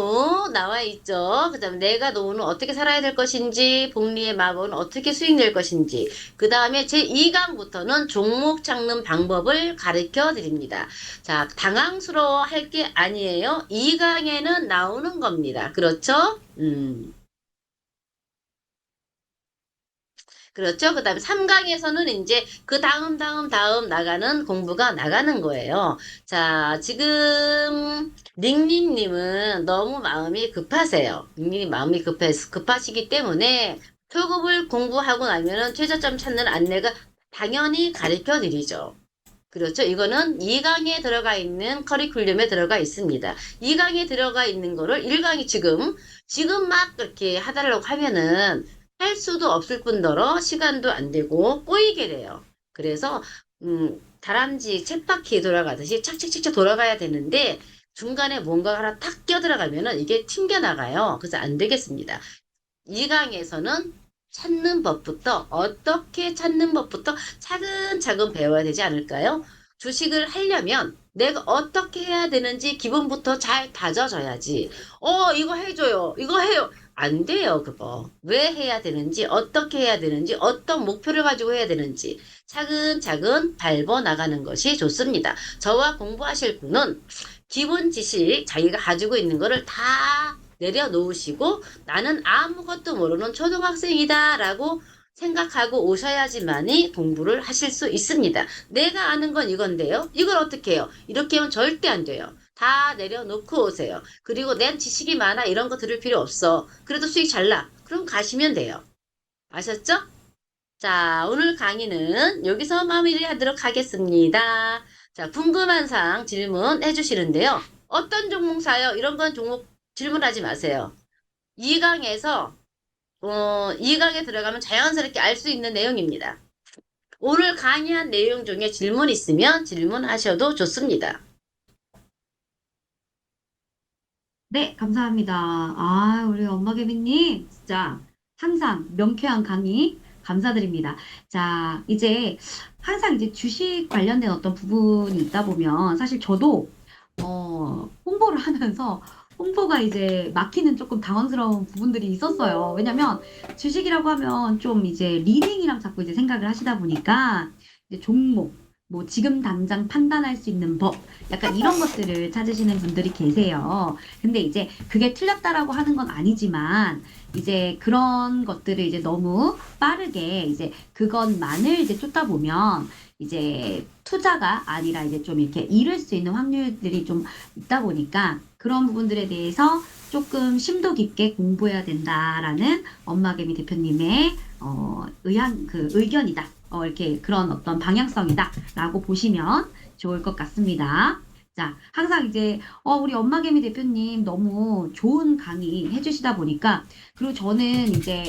나와 있죠. 그다음에 내가 노후는 어떻게 살아야 될 것인지, 복리의 마법은 어떻게 수익 낼 것인지, 그 다음에 제2강부터는 종목 찾는 방법을 가르쳐 드립니다. 자, 당황스러워 할 게 아니에요. 2강에는 나오는 겁니다. 그렇죠? 그렇죠. 그 다음에 3강에서는 이제 그 다음 나가는 공부가 나가는 거예요. 자, 지금 닝닝님은 너무 마음이 급하세요. 닝닝님 마음이 급하시기 때문에 초급을 공부하고 나면은 최저점 찾는 안내가 당연히 가르쳐 드리죠. 그렇죠. 이거는 2강에 들어가 있는 커리큘럼에 들어가 있습니다. 2강에 들어가 있는 거를 1강이 지금 막 그렇게 하달라고 하면은 할 수도 없을 뿐더러 시간도 안 되고 꼬이게 돼요. 그래서, 다람쥐 쳇바퀴 돌아가듯이 착착착착 돌아가야 되는데 중간에 뭔가 하나 탁 끼어들어가면은 이게 튕겨나가요. 그래서 안 되겠습니다. 2강에서는 찾는 법부터 어떻게 찾는 법부터 차근차근 배워야 되지 않을까요? 주식을 하려면 내가 어떻게 해야 되는지 기본부터 잘 다져져야지. 이거 해줘요. 이거 해요. 안 돼요, 그거. 왜 해야 되는지, 어떻게 해야 되는지, 어떤 목표를 가지고 해야 되는지 차근차근 밟아 나가는 것이 좋습니다. 저와 공부하실 분은 기본 지식 자기가 가지고 있는 거를 다 내려놓으시고 나는 아무것도 모르는 초등학생이다 라고 생각하고 오셔야지만이 공부를 하실 수 있습니다. 내가 아는 건 이건데요. 이걸 어떻게 해요? 이렇게 하면 절대 안 돼요. 다 내려놓고 오세요. 그리고 내 지식이 많아 이런 거 들을 필요 없어. 그래도 수익 잘 나. 그럼 가시면 돼요. 아셨죠? 자, 오늘 강의는 여기서 마무리하도록 하겠습니다. 자, 궁금한 사항 질문해 주시는데요. 어떤 종목 사요? 이런 건 종목 질문하지 마세요. 2강에서 2강에 들어가면 자연스럽게 알 수 있는 내용입니다. 오늘 강의한 내용 중에 질문 있으면 질문하셔도 좋습니다. 네, 감사합니다. 아, 우리 엄마개비님, 진짜 항상 명쾌한 강의 감사드립니다. 자, 이제 항상 이제 주식 관련된 어떤 부분이 있다 보면 사실 저도 홍보를 하면서 홍보가 이제 막히는 조금 당황스러운 부분들이 있었어요. 왜냐면 주식이라고 하면 좀 이제 리딩이랑 자꾸 이제 생각을 하시다 보니까 이제 종목, 뭐 지금 당장 판단할 수 있는 법, 약간 이런 것들을 찾으시는 분들이 계세요. 근데 이제 그게 틀렸다라고 하는 건 아니지만 이제 그런 것들을 이제 너무 빠르게 이제 그것만을 이제 쫓다 보면 이제 투자가 아니라 이제 좀 이렇게 잃을 수 있는 확률들이 좀 있다 보니까 그런 부분들에 대해서 조금 심도 깊게 공부해야 된다라는 엄마개미 대표님의 의견이다. 이렇게 그런 어떤 방향성이다라고 보시면 좋을 것 같습니다. 자, 항상 이제 우리 엄마개미 대표님 너무 좋은 강의 해주시다 보니까 그리고 저는 이제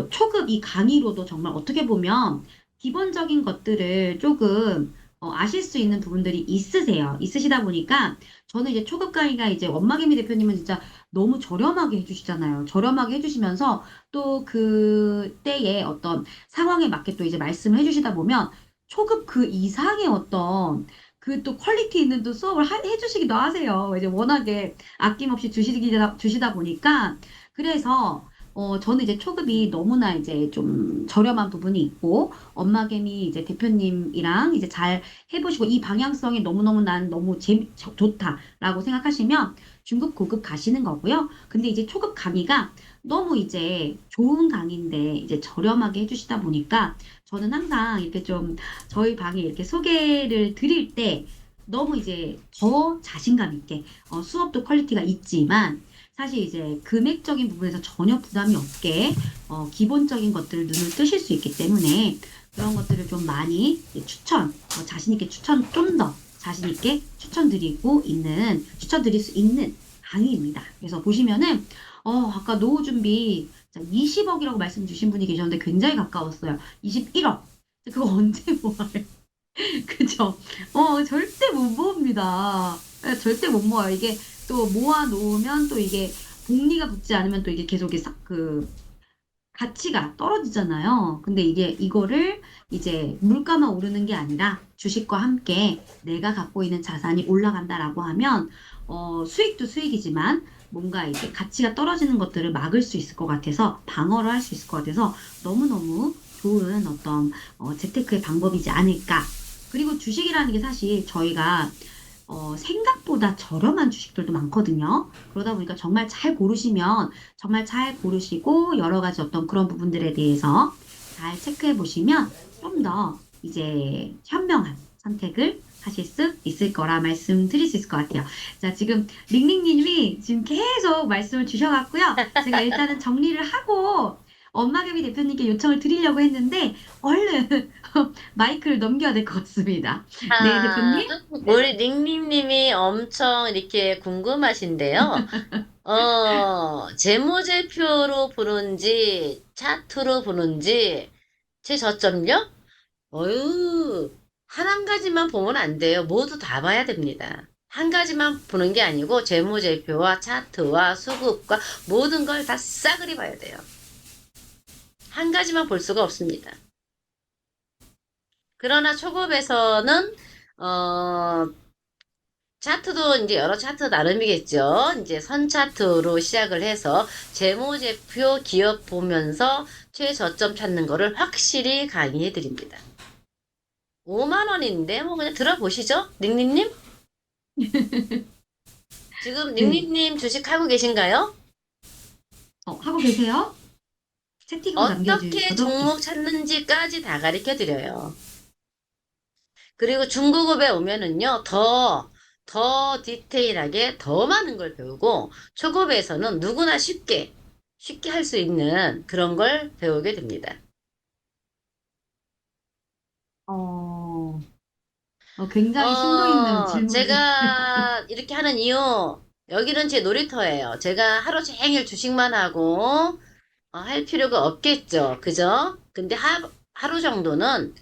초급 이 강의로도 정말 어떻게 보면 기본적인 것들을 조금 아실 수 있는 부분들이 있으시다 보니까 저는 이제 초급 강의가 이제 엄마개미 대표님은 진짜 너무 저렴하게 해주시잖아요. 저렴하게 해주시면서 또 그때의 어떤 상황에 맞게 또 이제 말씀을 해주시다 보면 초급 그 이상의 어떤 그 또 퀄리티 있는 또 수업을 해주시기도 하세요. 이제 워낙에 아낌없이 주시다 보니까 그래서 저는 이제 초급이 너무나 이제 좀 저렴한 부분이 있고, 엄마개미 이제 대표님이랑 이제 잘 해보시고, 이 방향성이 너무너무 난 너무 좋다라고 생각하시면 중급, 고급 가시는 거고요. 근데 이제 초급 강의가 너무 이제 좋은 강의인데 이제 저렴하게 해주시다 보니까 저는 항상 이렇게 좀 저희 방에 이렇게 소개를 드릴 때 너무 이제 더 자신감 있게 수업도 퀄리티가 있지만 사실 이제 금액적인 부분에서 전혀 부담이 없게 기본적인 것들을 눈을 뜨실 수 있기 때문에 그런 것들을 좀 많이 자신 있게 좀 더 자신 있게 추천드릴 수 있는 강의입니다. 그래서 보시면은 아까 노후 준비 20억이라고 말씀 주신 분이 계셨는데 굉장히 가까웠어요. 21억. 그거 언제 모아요? 그죠? 절대 못 모읍니다. 예, 절대 못 모아요. 이게 또 모아 놓으면 또 이게 복리가 붙지 않으면 또 이게 계속 가치가 떨어지잖아요. 근데 이거를 이제 물가만 오르는 게 아니라 주식과 함께 내가 갖고 있는 자산이 올라간다라고 하면, 수익도 수익이지만 뭔가 이제 가치가 떨어지는 것들을 막을 수 있을 것 같아서 방어를 할 수 있을 것 같아서 너무너무 좋은 어떤 재테크의 방법이지 않을까. 그리고 주식이라는 게 사실 저희가 생각보다 저렴한 주식들도 많거든요. 그러다 보니까 정말 잘 고르시고 여러 가지 어떤 그런 부분들에 대해서 잘 체크해 보시면 좀 더 이제 현명한 선택을 하실 수 있을 거라 말씀드릴 수 있을 것 같아요. 자, 지금 링링님이 지금 계속 말씀을 주셔갖고요. 제가 일단은 정리를 하고 엄마개비 대표님께 요청을 드리려고 했는데 얼른 마이크를 넘겨야 될 것 같습니다. 네, 아, 대표님. 우리 닉님님이 엄청 이렇게 궁금하신데요. 재무제표로 보는지, 차트로 보는지, 제 저점요? 어유, 한 가지만 보면 안 돼요. 모두 다 봐야 됩니다. 한 가지만 보는 게 아니고, 재무제표와 차트와 수급과 모든 걸 다 싸그리 봐야 돼요. 한 가지만 볼 수가 없습니다. 그러나 초급에서는, 어, 차트도 이제 여러 차트 나름이겠죠. 이제 선 차트로 시작을 해서 재무제표 기업 보면서 최저점 찾는 거를 확실히 강의해 드립니다. 5만 원인데 뭐 그냥 들어보시죠. 닉닉님? 지금 네. 닉닉님 주식 하고 계신가요? 하고 계세요? 채팅으로 어떻게 남겨주셔도 종목 찾는지까지 다 가르쳐 드려요. 그리고 중고급에 오면은요, 더 디테일하게 더 많은 걸 배우고, 초급에서는 누구나 쉽게 할 수 있는 그런 걸 배우게 됩니다. 어, 굉장히 심도 있는 질문을. 제가 이렇게 하는 이유, 여기는 제 놀이터예요. 제가 하루 종일 주식만 하고, 할 필요가 없겠죠. 그죠? 근데 하루 정도는,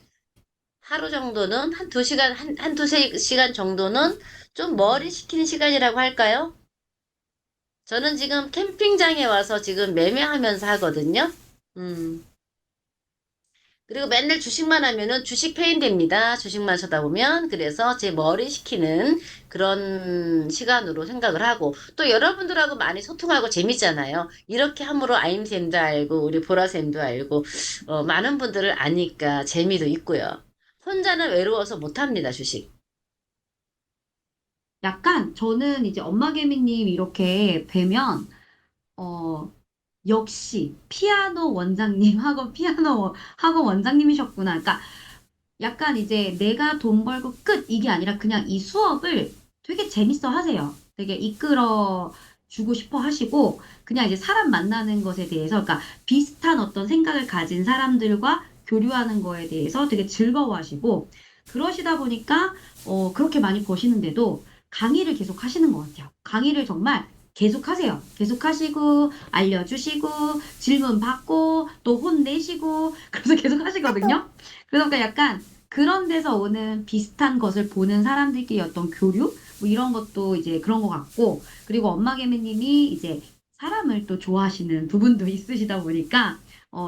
하루 정도는 한 두 시간, 한 두세 시간 정도는 좀 머리 식히는 시간이라고 할까요? 저는 지금 캠핑장에 와서 지금 매매하면서 하거든요. 음. 그리고 맨날 주식만 하면은 주식 페인 됩니다. 주식만 쳐다보면. 그래서 제 머리 식히는 그런 시간으로 생각을 하고, 또 여러분들하고 많이 소통하고 재밌잖아요. 이렇게 함으로 아임쌤도 알고, 우리 보라쌤도 알고, 많은 분들을 아니까 재미도 있고요. 혼자는 외로워서 못합니다, 주식. 약간 저는 이제 엄마 개미님 이렇게 뵈면, 어, 역시 피아노 원장님 학원 원장님이셨구나. 그러니까 약간 이제 내가 돈 벌고 끝 이게 아니라 그냥 이 수업을 되게 재밌어 하세요. 되게 이끌어 주고 싶어 하시고 그냥 이제 사람 만나는 것에 대해서 그러니까 비슷한 어떤 생각을 가진 사람들과 교류하는 거에 대해서 되게 즐거워하시고 그러시다 보니까 그렇게 많이 버시는데도 강의를 계속 하시는 것 같아요. 강의를 정말 계속 하세요. 계속 하시고 알려주시고 질문 받고 또 혼내시고 그래서 계속 하시거든요. 그러니까 약간 그런 데서 오는 비슷한 것을 보는 사람들끼리 어떤 교류? 뭐 이런 것도 이제 그런 것 같고, 그리고 엄마 개미님이 이제 사람을 또 좋아하시는 부분도 있으시다 보니까,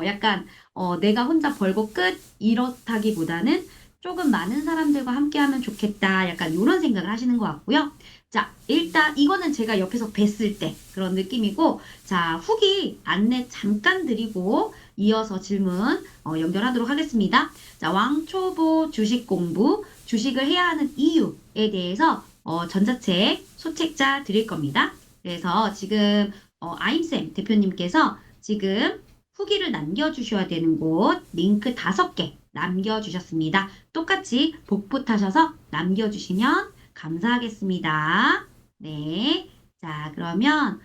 약간, 내가 혼자 벌고 끝, 이렇다기보다는 조금 많은 사람들과 함께 하면 좋겠다. 약간 이런 생각을 하시는 것 같고요. 자, 일단 이거는 제가 옆에서 뵀을 때 그런 느낌이고, 자, 후기 안내 잠깐 드리고, 이어서 질문 연결하도록 하겠습니다. 자, 왕초보 주식 공부, 주식을 해야 하는 이유에 대해서 전자책 소책자 드릴 겁니다. 그래서 지금 아임쌤 대표님께서 지금 후기를 남겨주셔야 되는 곳 링크 5개 남겨주셨습니다. 똑같이 복붙하셔서 남겨주시면 감사하겠습니다. 네. 자, 그러면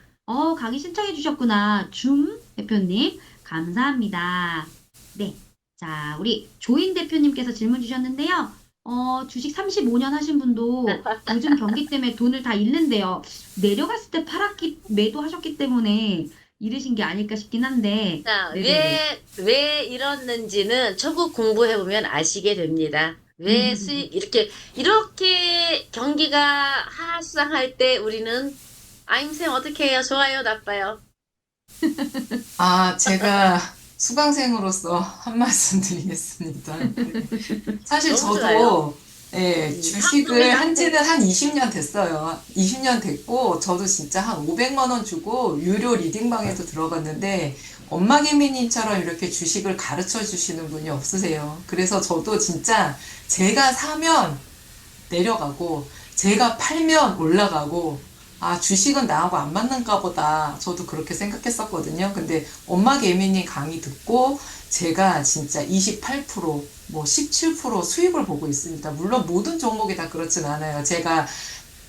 강의 신청해 주셨구나. 줌 대표님. 감사합니다. 네. 자, 우리 조인 대표님께서 질문 주셨는데요. 주식 35년 하신 분도 요즘 경기 때문에 돈을 다 잃는데요. 내려갔을 때 매도하셨기 때문에 잃으신 게 아닐까 싶긴 한데, 자, 네네네. 왜 이렇는지는 초급 공부해보면 아시게 됩니다. 왜 이렇게 경기가 하수상할 때 우리는, 아임쌤 어떻게 해요? 좋아요? 나빠요? 아, 제가 수강생으로서 한 말씀 드리겠습니다. 네. 사실 너무 좋아요. 저도 예, 상품이 주식을 한 상품. 지는 한 20년 됐어요. 20년 됐고, 저도 진짜 한 500만 원 주고 유료 리딩방에도 들어갔는데, 엄마 개미님처럼 이렇게 주식을 가르쳐 주시는 분이 없으세요. 그래서 저도 진짜 제가 사면 내려가고, 제가 팔면 올라가고, 아, 주식은 나하고 안 맞는가 보다. 저도 그렇게 생각했었거든요. 근데 엄마 개미님 강의 듣고, 제가 진짜 28%, 뭐 17% 수익을 보고 있습니다. 물론 모든 종목이 다 그렇진 않아요. 제가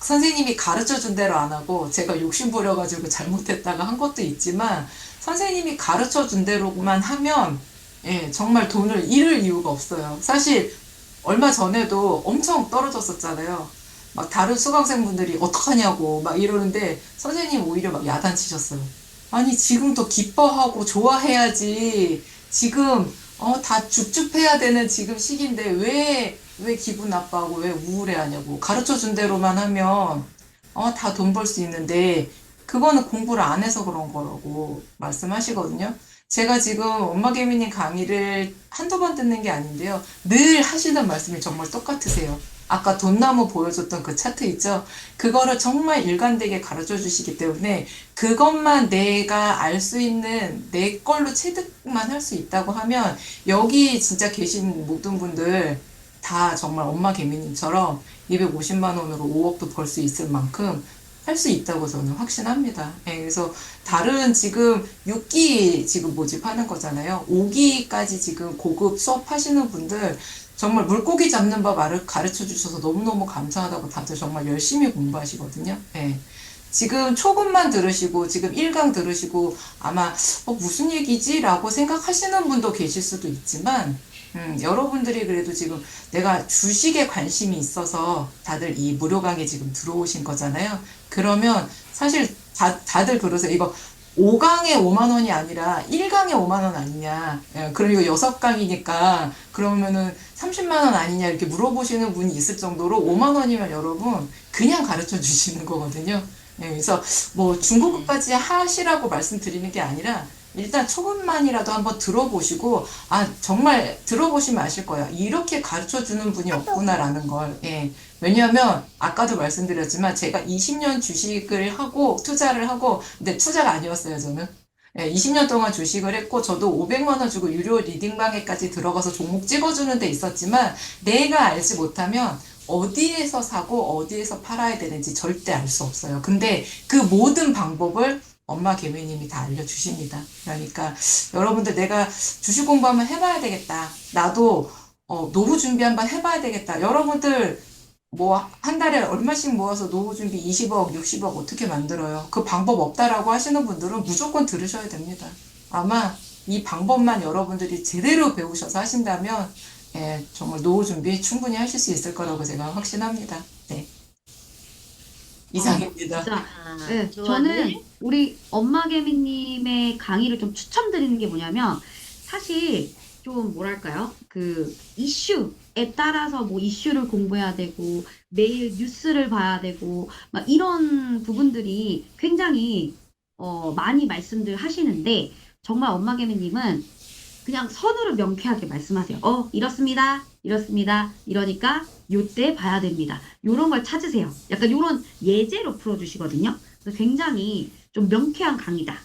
선생님이 가르쳐 준 대로 안 하고, 제가 욕심 부려가지고 잘못했다가 한 것도 있지만, 선생님이 가르쳐 준 대로만 하면, 예, 정말 돈을 잃을 이유가 없어요. 사실, 얼마 전에도 엄청 떨어졌었잖아요. 막 다른 수강생분들이 어떡하냐고 막 이러는데 선생님 오히려 막 야단치셨어요. 아니, 지금도 기뻐하고 좋아해야지. 지금, 다 줍줍해야 되는 지금 시기인데 왜 기분 나빠하고 왜 우울해 하냐고. 가르쳐 준 대로만 하면, 다 돈 벌 수 있는데, 그거는 공부를 안 해서 그런 거라고 말씀하시거든요. 제가 지금 엄마 개미님 강의를 한두 번 듣는 게 아닌데요. 늘 하시는 말씀이 정말 똑같으세요. 아까 돈나무 보여줬던 그 차트 있죠? 그거를 정말 일관되게 가르쳐 주시기 때문에 그것만 내가 알 수 있는 내 걸로 체득만 할 수 있다고 하면 여기 진짜 계신 모든 분들 다 정말 엄마 개미님처럼 250만 원으로 5억도 벌 수 있을 만큼 할 수 있다고 저는 확신합니다. 예, 그래서 다른 지금 6기 지금 모집하는 거잖아요. 5기까지 지금 고급 수업 하시는 분들 정말 물고기 잡는 법 가르쳐 주셔서 너무너무 감사하다고 다들 정말 열심히 공부하시거든요. 예. 지금 초급만 들으시고 지금 1강 들으시고 아마 무슨 얘기지? 라고 생각하시는 분도 계실 수도 있지만 여러분들이 그래도 지금 내가 주식에 관심이 있어서 다들 이 무료 강의 지금 들어오신 거잖아요. 그러면 사실 다들 그러세요. 이거 5강에 5만 원이 아니라 1강에 5만 원 아니냐. 예, 그럼 이거 6강이니까 그러면은 30만 원 아니냐 이렇게 물어보시는 분이 있을 정도로 5만 원이면 여러분 그냥 가르쳐 주시는 거거든요. 예, 그래서 뭐 네. 중국어까지 하시라고 말씀드리는 게 아니라 일단 초급만이라도 한번 들어보시고 아 정말 들어보시면 아실 거예요. 이렇게 가르쳐 주는 분이 없구나라는 걸. 예. 왜냐하면 아까도 말씀드렸지만 제가 20년 주식을 하고 투자를 하고 근데 투자가 아니었어요 저는. 예, 20년 동안 주식을 했고 저도 500만 원 주고 유료 리딩방에까지 들어가서 종목 찍어주는 데 있었지만 내가 알지 못하면 어디에서 사고 어디에서 팔아야 되는지 절대 알 수 없어요. 근데 그 모든 방법을 엄마 개미님이 다 알려주십니다. 그러니까 여러분들 내가 주식 공부 한번 해봐야 되겠다. 나도 노후 준비 한번 해봐야 되겠다. 여러분들 뭐 한 달에 얼마씩 모아서 노후 준비 20억, 60억 어떻게 만들어요? 그 방법 없다라고 하시는 분들은 무조건 들으셔야 됩니다. 아마 이 방법만 여러분들이 제대로 배우셔서 하신다면 예, 정말 노후 준비 충분히 하실 수 있을 거라고 제가 확신합니다. 네, 이상입니다. 진짜. 아, 네, 저는 좋았네. 우리 엄마 개미님의 강의를 좀 추천드리는 게 뭐냐면, 사실 좀 뭐랄까요? 그 이슈에 따라서 뭐 이슈를 공부해야 되고, 매일 뉴스를 봐야 되고, 막 이런 부분들이 굉장히 많이 말씀들 하시는데, 정말 엄마 개미님은 그냥 선으로 명쾌하게 말씀하세요. 이렇습니다. 이렇습니다. 이러니까 요때 봐야 됩니다. 요런 걸 찾으세요. 약간 요런 예제로 풀어주시거든요. 그래서 굉장히 좀 명쾌한 강의다.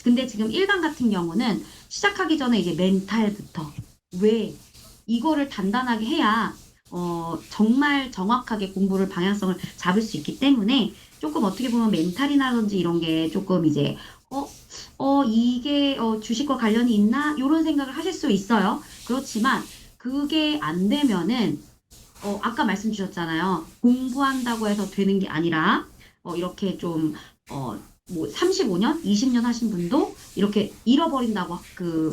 근데 지금 1강 같은 경우는 시작하기 전에 이제 멘탈부터 왜 이거를 단단하게 해야 정말 정확하게 공부를 방향성을 잡을 수 있기 때문에 조금 어떻게 보면 멘탈이라든지 이런 게 조금 이제 어, 이게 주식과 관련이 있나? 이런 생각을 하실 수 있어요. 그렇지만 그게 안 되면은 아까 말씀 주셨잖아요. 공부한다고 해서 되는 게 아니라 이렇게 좀 뭐 35년, 20년 하신 분도 이렇게 잃어버린다고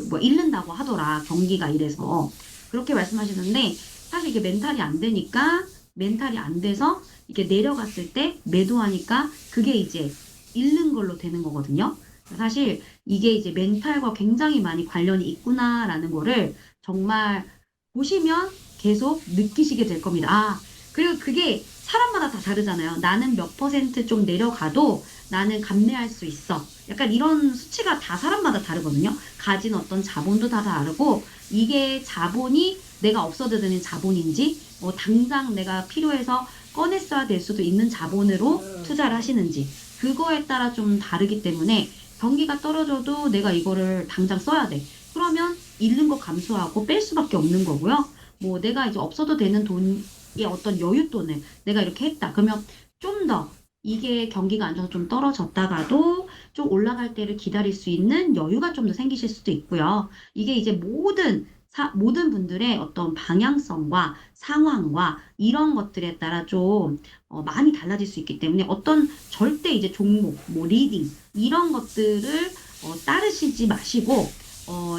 뭐 잃는다고 하더라. 경기가 이래서 그렇게 말씀하시는데 사실 이게 멘탈이 안 되니까 멘탈이 안 돼서 이게 내려갔을 때 매도하니까 그게 이제 잃는 걸로 되는 거거든요. 사실 이게 이제 멘탈과 굉장히 많이 관련이 있구나라는 거를 정말 보시면 계속 느끼시게 될 겁니다. 그리고 그게 사람마다 다 다르잖아요. 나는 몇 퍼센트 좀 내려가도 나는 감내할 수 있어. 약간 이런 수치가 다 사람마다 다르거든요. 가진 어떤 자본도 다 다르고, 이게 자본이 내가 없어도 되는 자본인지, 당장 내가 필요해서 꺼냈어야 될 수도 있는 자본으로 투자를 하시는지, 그거에 따라 좀 다르기 때문에 경기가 떨어져도 내가 이거를 당장 써야 돼. 그러면 잃는 거 감수하고 뺄 수밖에 없는 거고요. 뭐 내가 이제 없어도 되는 돈의 어떤 여윳돈을 내가 이렇게 했다. 그러면 좀 더 이게 경기가 안 좋아서 좀 떨어졌다가도 좀 올라갈 때를 기다릴 수 있는 여유가 좀 더 생기실 수도 있고요. 이게 이제 모든 분들의 어떤 방향성과 상황과 이런 것들에 따라 좀 많이 달라질 수 있기 때문에 어떤 절대 이제 종목, 뭐 리딩 이런 것들을 따르시지 마시고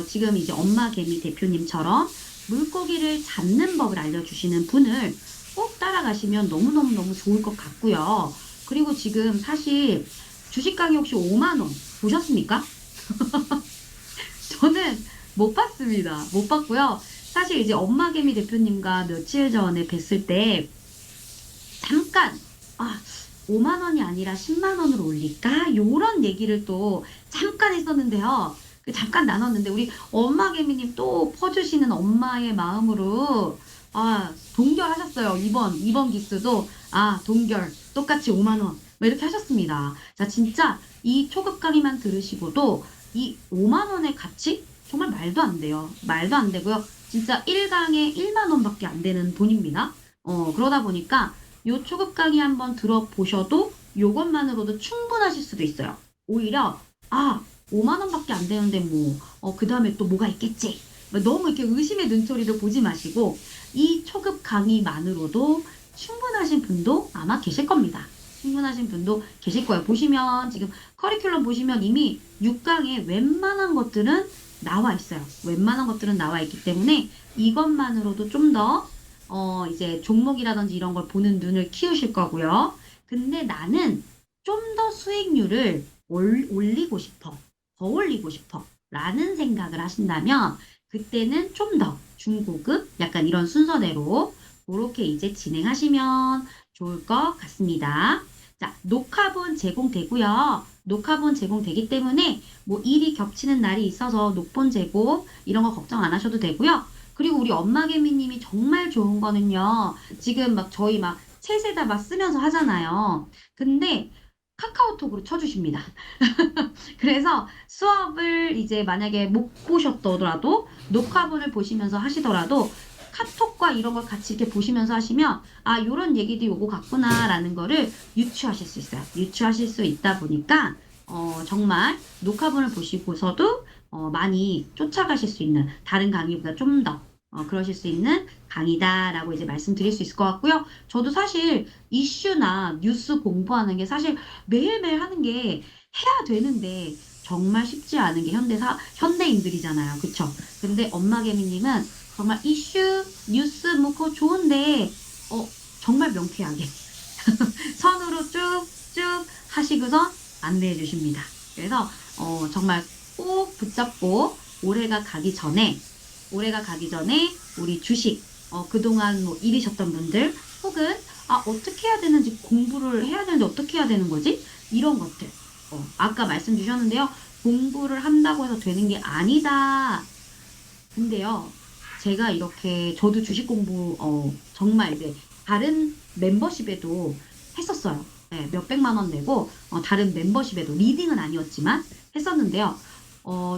지금 이제 엄마 개미 대표님처럼 물고기를 잡는 법을 알려주시는 분을 꼭 따라가시면 너무너무너무 좋을 것 같고요. 그리고 지금 사실 주식 강의 혹시 5만 원 보셨습니까? 저는 못 봤습니다. 못 봤고요. 사실 이제 엄마 개미 대표님과 며칠 전에 뵀을 때 잠깐 5만 원이 아니라 10만 원으로 올릴까? 요런 얘기를 또 잠깐 했었는데요. 잠깐 나눴는데 우리 엄마 개미님 또 퍼주시는 엄마의 마음으로 동결하셨어요. 이번 기수도 동결 똑같이 5만 원. 뭐 이렇게 하셨습니다. 자, 진짜 이 초급 강의만 들으시고도 이 5만 원의 가치 정말 말도 안 돼요. 말도 안 되고요. 진짜 1강에 1만 원밖에 안 되는 돈입니다. 그러다 보니까 요 초급 강의 한번 들어보셔도 요것만으로도 충분하실 수도 있어요. 오히려 5만 원밖에 안 되는데 그 다음에 또 뭐가 있겠지. 너무 이렇게 의심의 눈초리를 보지 마시고 이 초급 강의만으로도 충분하신 분도 아마 계실 겁니다. 충분하신 분도 계실 거예요. 보시면 지금 커리큘럼 보시면 이미 6강에 웬만한 것들은 나와 있어요. 웬만한 것들은 나와 있기 때문에 이것만으로도 좀 더 이제 종목이라든지 이런 걸 보는 눈을 키우실 거고요. 근데 나는 좀 더 수익률을 올리고 싶어. 더 올리고 싶어. 라는 생각을 하신다면 그때는 좀 더 중고급 약간 이런 순서대로 그렇게 이제 진행하시면 좋을 것 같습니다. 자, 녹화본 제공되고요. 녹화본 제공되기 때문에 뭐 일이 겹치는 날이 있어서 녹본 제공 이런 거 걱정 안 하셔도 되고요. 그리고 우리 엄마 개미님이 정말 좋은 거는요. 지금 막 저희 막 챗에다 막 쓰면서 하잖아요. 근데 카카오톡으로 쳐주십니다. 그래서 수업을 이제 만약에 못 보셨더라도 녹화본을 보시면서 하시더라도 카톡과 이런 걸 같이 이렇게 보시면서 하시면 요런 얘기도 요거 같구나라는 거를 유추하실 수 있어요. 유추하실 수 있다 보니까 정말 녹화본을 보시고서도 많이 쫓아가실 수 있는 다른 강의보다 좀 더 그러실 수 있는 강의다라고 이제 말씀드릴 수 있을 것 같고요. 저도 사실 이슈나 뉴스 공부하는 게 사실 매일매일 하는 게 해야 되는데 정말 쉽지 않은 게 현대인들이잖아요. 그쵸? 근데 엄마 개미님은 정말 이슈, 뉴스 뭐 그거 좋은데 정말 명쾌하게 선으로 쭉쭉 하시고서 안내해 주십니다. 그래서 정말 꼭 붙잡고 올해가 가기 전에 우리 주식 그동안 뭐 잃으셨던 분들 혹은 어떻게 해야 되는지 공부를 해야 되는데 어떻게 해야 되는 거지? 이런 것들 아까 말씀 주셨는데요. 공부를 한다고 해서 되는 게 아니다. 근데요. 제가 이렇게 저도 주식 공부 정말 이제 다른 멤버십에도 했었어요. 네, 몇백만 원 내고 다른 멤버십에도 리딩은 아니었지만 했었는데요.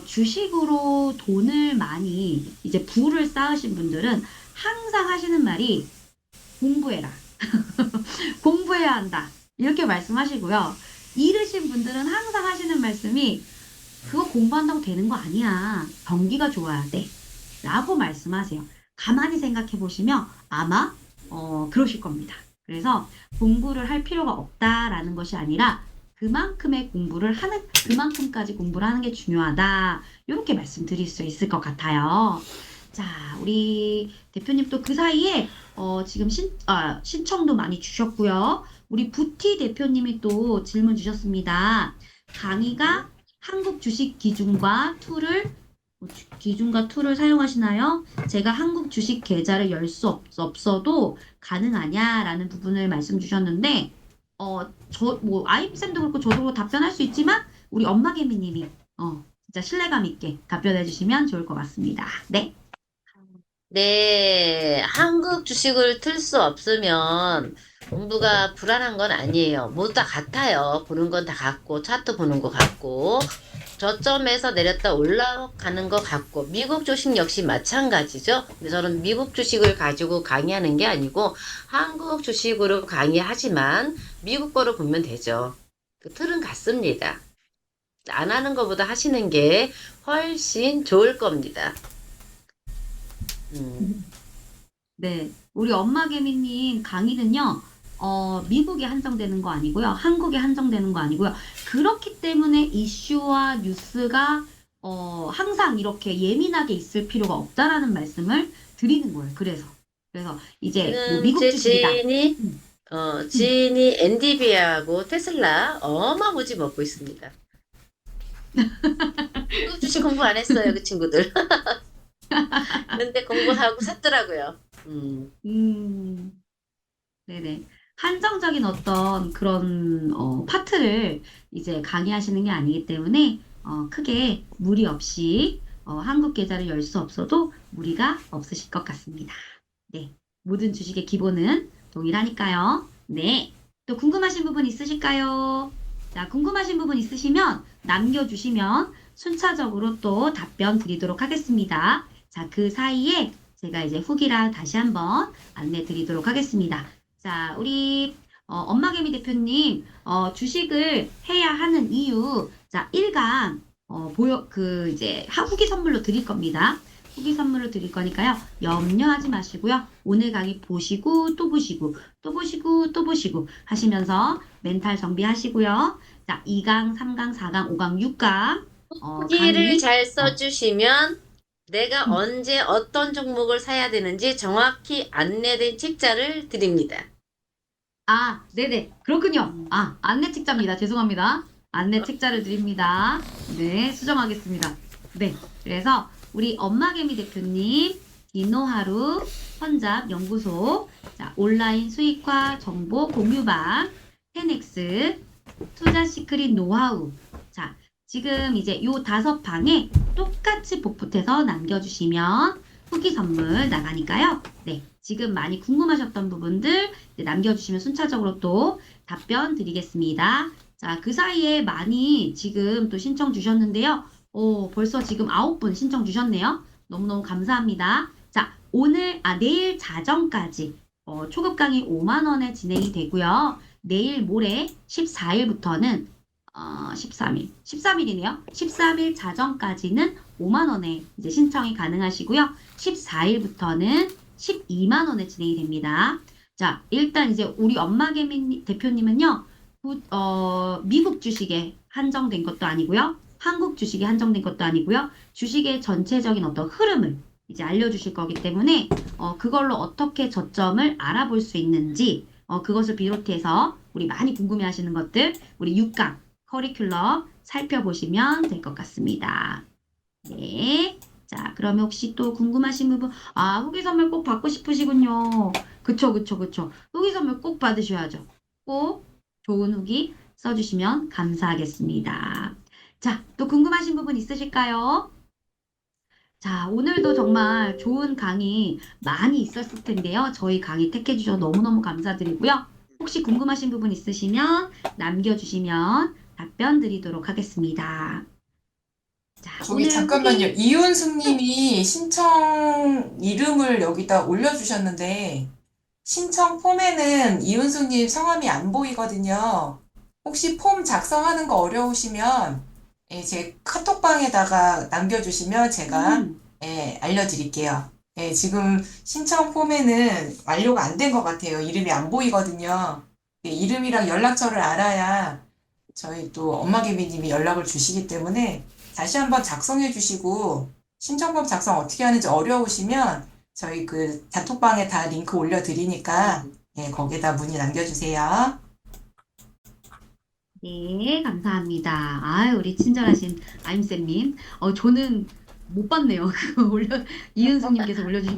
주식으로 돈을 많이 이제 부를 쌓으신 분들은 항상 하시는 말이 공부해라. 공부해야 한다. 이렇게 말씀하시고요. 잃으신 분들은 항상 하시는 말씀이 그거 공부한다고 되는 거 아니야. 경기가 좋아야 돼. 라고 말씀하세요. 가만히 생각해 보시면 아마 그러실 겁니다. 그래서 공부를 할 필요가 없다라는 것이 아니라 그만큼까지 공부를 하는 게 중요하다. 이렇게 말씀드릴 수 있을 것 같아요. 자, 우리 대표님 또 그 사이에 지금 신청도 많이 주셨고요. 우리 부티 대표님이 또 질문 주셨습니다. 강의가 한국 주식 기준과 툴을 사용하시나요? 제가 한국 주식 계좌를 열 수 없어도 가능하냐라는 부분을 말씀 주셨는데, 아이비쌤도 그렇고 저도 그렇고 답변할 수 있지만, 우리 엄마 개미님이, 진짜 신뢰감 있게 답변해 주시면 좋을 것 같습니다. 네. 네, 한국 주식을 틀 수 없으면 공부가 불안한 건 아니에요. 모두 다 같아요. 보는 건 다 같고, 차트 보는 거 같고, 저점에서 내렸다 올라가는 것 같고, 미국 주식 역시 마찬가지죠. 근데 저는 미국 주식을 가지고 강의하는 게 아니고, 한국 주식으로 강의하지만, 미국 거로 보면 되죠. 그 틀은 같습니다. 안 하는 것보다 하시는 게 훨씬 좋을 겁니다. 음. 네. 우리 엄마 개미님 강의는요, 미국에 한정되는 거 아니고요. 한국에 한정되는 거 아니고요. 그렇기 때문에 이슈와 뉴스가, 항상 이렇게 예민하게 있을 필요가 없다라는 말씀을 드리는 거예요. 그래서 이제 뭐 지금 미국 제 주식이다. 지인이, 음, 음. 지인이 엔디비아하고 테슬라 어마무지 먹고 있습니다. 미국 주식 공부 안 했어요, 그 친구들. 근데 공부하고 샀더라고요. 음. 네네. 한정적인 어떤 그런 파트를 이제 강의하시는 게 아니기 때문에 크게 무리 없이 한국 계좌를 열 수 없어도 무리가 없으실 것 같습니다. 네. 모든 주식의 기본은 동일하니까요. 네. 또 궁금하신 부분 있으실까요? 자, 궁금하신 부분 있으시면 남겨주시면 순차적으로 또 답변 드리도록 하겠습니다. 자, 그 사이에 제가 이제 후기랑 다시 한번 안내 드리도록 하겠습니다. 자, 우리 엄마개미 대표님, 주식을 해야 하는 이유, 자, 1강 이제 후기 선물로 드릴 겁니다. 후기 선물로 드릴 거니까요. 염려하지 마시고요. 오늘 강의 보시고 또 보시고 또 보시고 또 보시고 하시면서 멘탈 정비하시고요. 자, 2강, 3강, 4강, 5강, 6강 후기를 강의 잘 어, 써주시면 내가 음. 언제 어떤 종목을 사야 되는지 정확히 안내된 책자를 드립니다. 아, 네네. 그렇군요. 아, 안내 책자입니다. 죄송합니다. 안내 책자를 드립니다. 네, 수정하겠습니다. 네. 그래서 우리 엄마개미 대표님, 디노하루 선잡 연구소, 자, 온라인 수익화 정보 공유방, 테넥스, 투자 시크릿 노하우. 자, 지금 이제 요 5방에 똑같이 복붙해서 남겨주시면 후기 선물 나가니까요. 네. 지금 많이 궁금하셨던 부분들 남겨주시면 순차적으로 또 답변 드리겠습니다. 자, 그 사이에 많이 지금 또 신청 주셨는데요. 벌써 지금 9분 신청 주셨네요. 너무너무 감사합니다. 자, 내일 자정까지 초급 강의 5만 원에 진행이 되고요. 내일 모레 14일부터는 13일이네요. 13일 자정까지는 5만 원에 이제 신청이 가능하시고요. 14일부터는 12만 원에 진행이 됩니다. 자, 일단 이제 우리 엄마개미 대표님은요, 미국 주식에 한정된 것도 아니고요, 한국 주식에 한정된 것도 아니고요, 주식의 전체적인 어떤 흐름을 이제 알려주실 거기 때문에, 그걸로 어떻게 저점을 알아볼 수 있는지, 그것을 비롯해서 우리 많이 궁금해 하시는 것들, 우리 6강 커리큘럼 살펴보시면 될 것 같습니다. 네. 자, 그러면 혹시 또 궁금하신 부분, 후기 선물 꼭 받고 싶으시군요. 그쵸, 그쵸, 그쵸. 후기 선물 꼭 받으셔야죠. 꼭 좋은 후기 써주시면 감사하겠습니다. 자, 또 궁금하신 부분 있으실까요? 자, 오늘도 정말 좋은 강의 많이 있었을 텐데요. 저희 강의 택해주셔서 너무너무 감사드리고요. 혹시 궁금하신 부분 있으시면 남겨주시면 답변 드리도록 하겠습니다. 자, 저기 오늘 잠깐만요. 후기, 이윤숙 님이 신청 이름을 여기다 올려주셨는데, 신청 폼에는 이윤숙 님 성함이 안 보이거든요. 혹시 폼 작성하는 거 어려우시면, 제 카톡방에다가 남겨주시면 제가, 음, 알려드릴게요. 지금 신청 폼에는 완료가 안 된 것 같아요. 이름이 안 보이거든요. 이름이랑 연락처를 알아야 저희 또 엄마개미님이 연락을 주시기 때문에 다시 한번 작성해 주시고 신청법 작성 어떻게 하는지 어려우시면 저희 그 단톡방에 다 링크 올려드리니까 거기다 문의 남겨주세요. 네, 감사합니다. 아유, 우리 친절하신 아임쌤님. 저는 못 봤네요. 그거 이은숙님께서 올려주신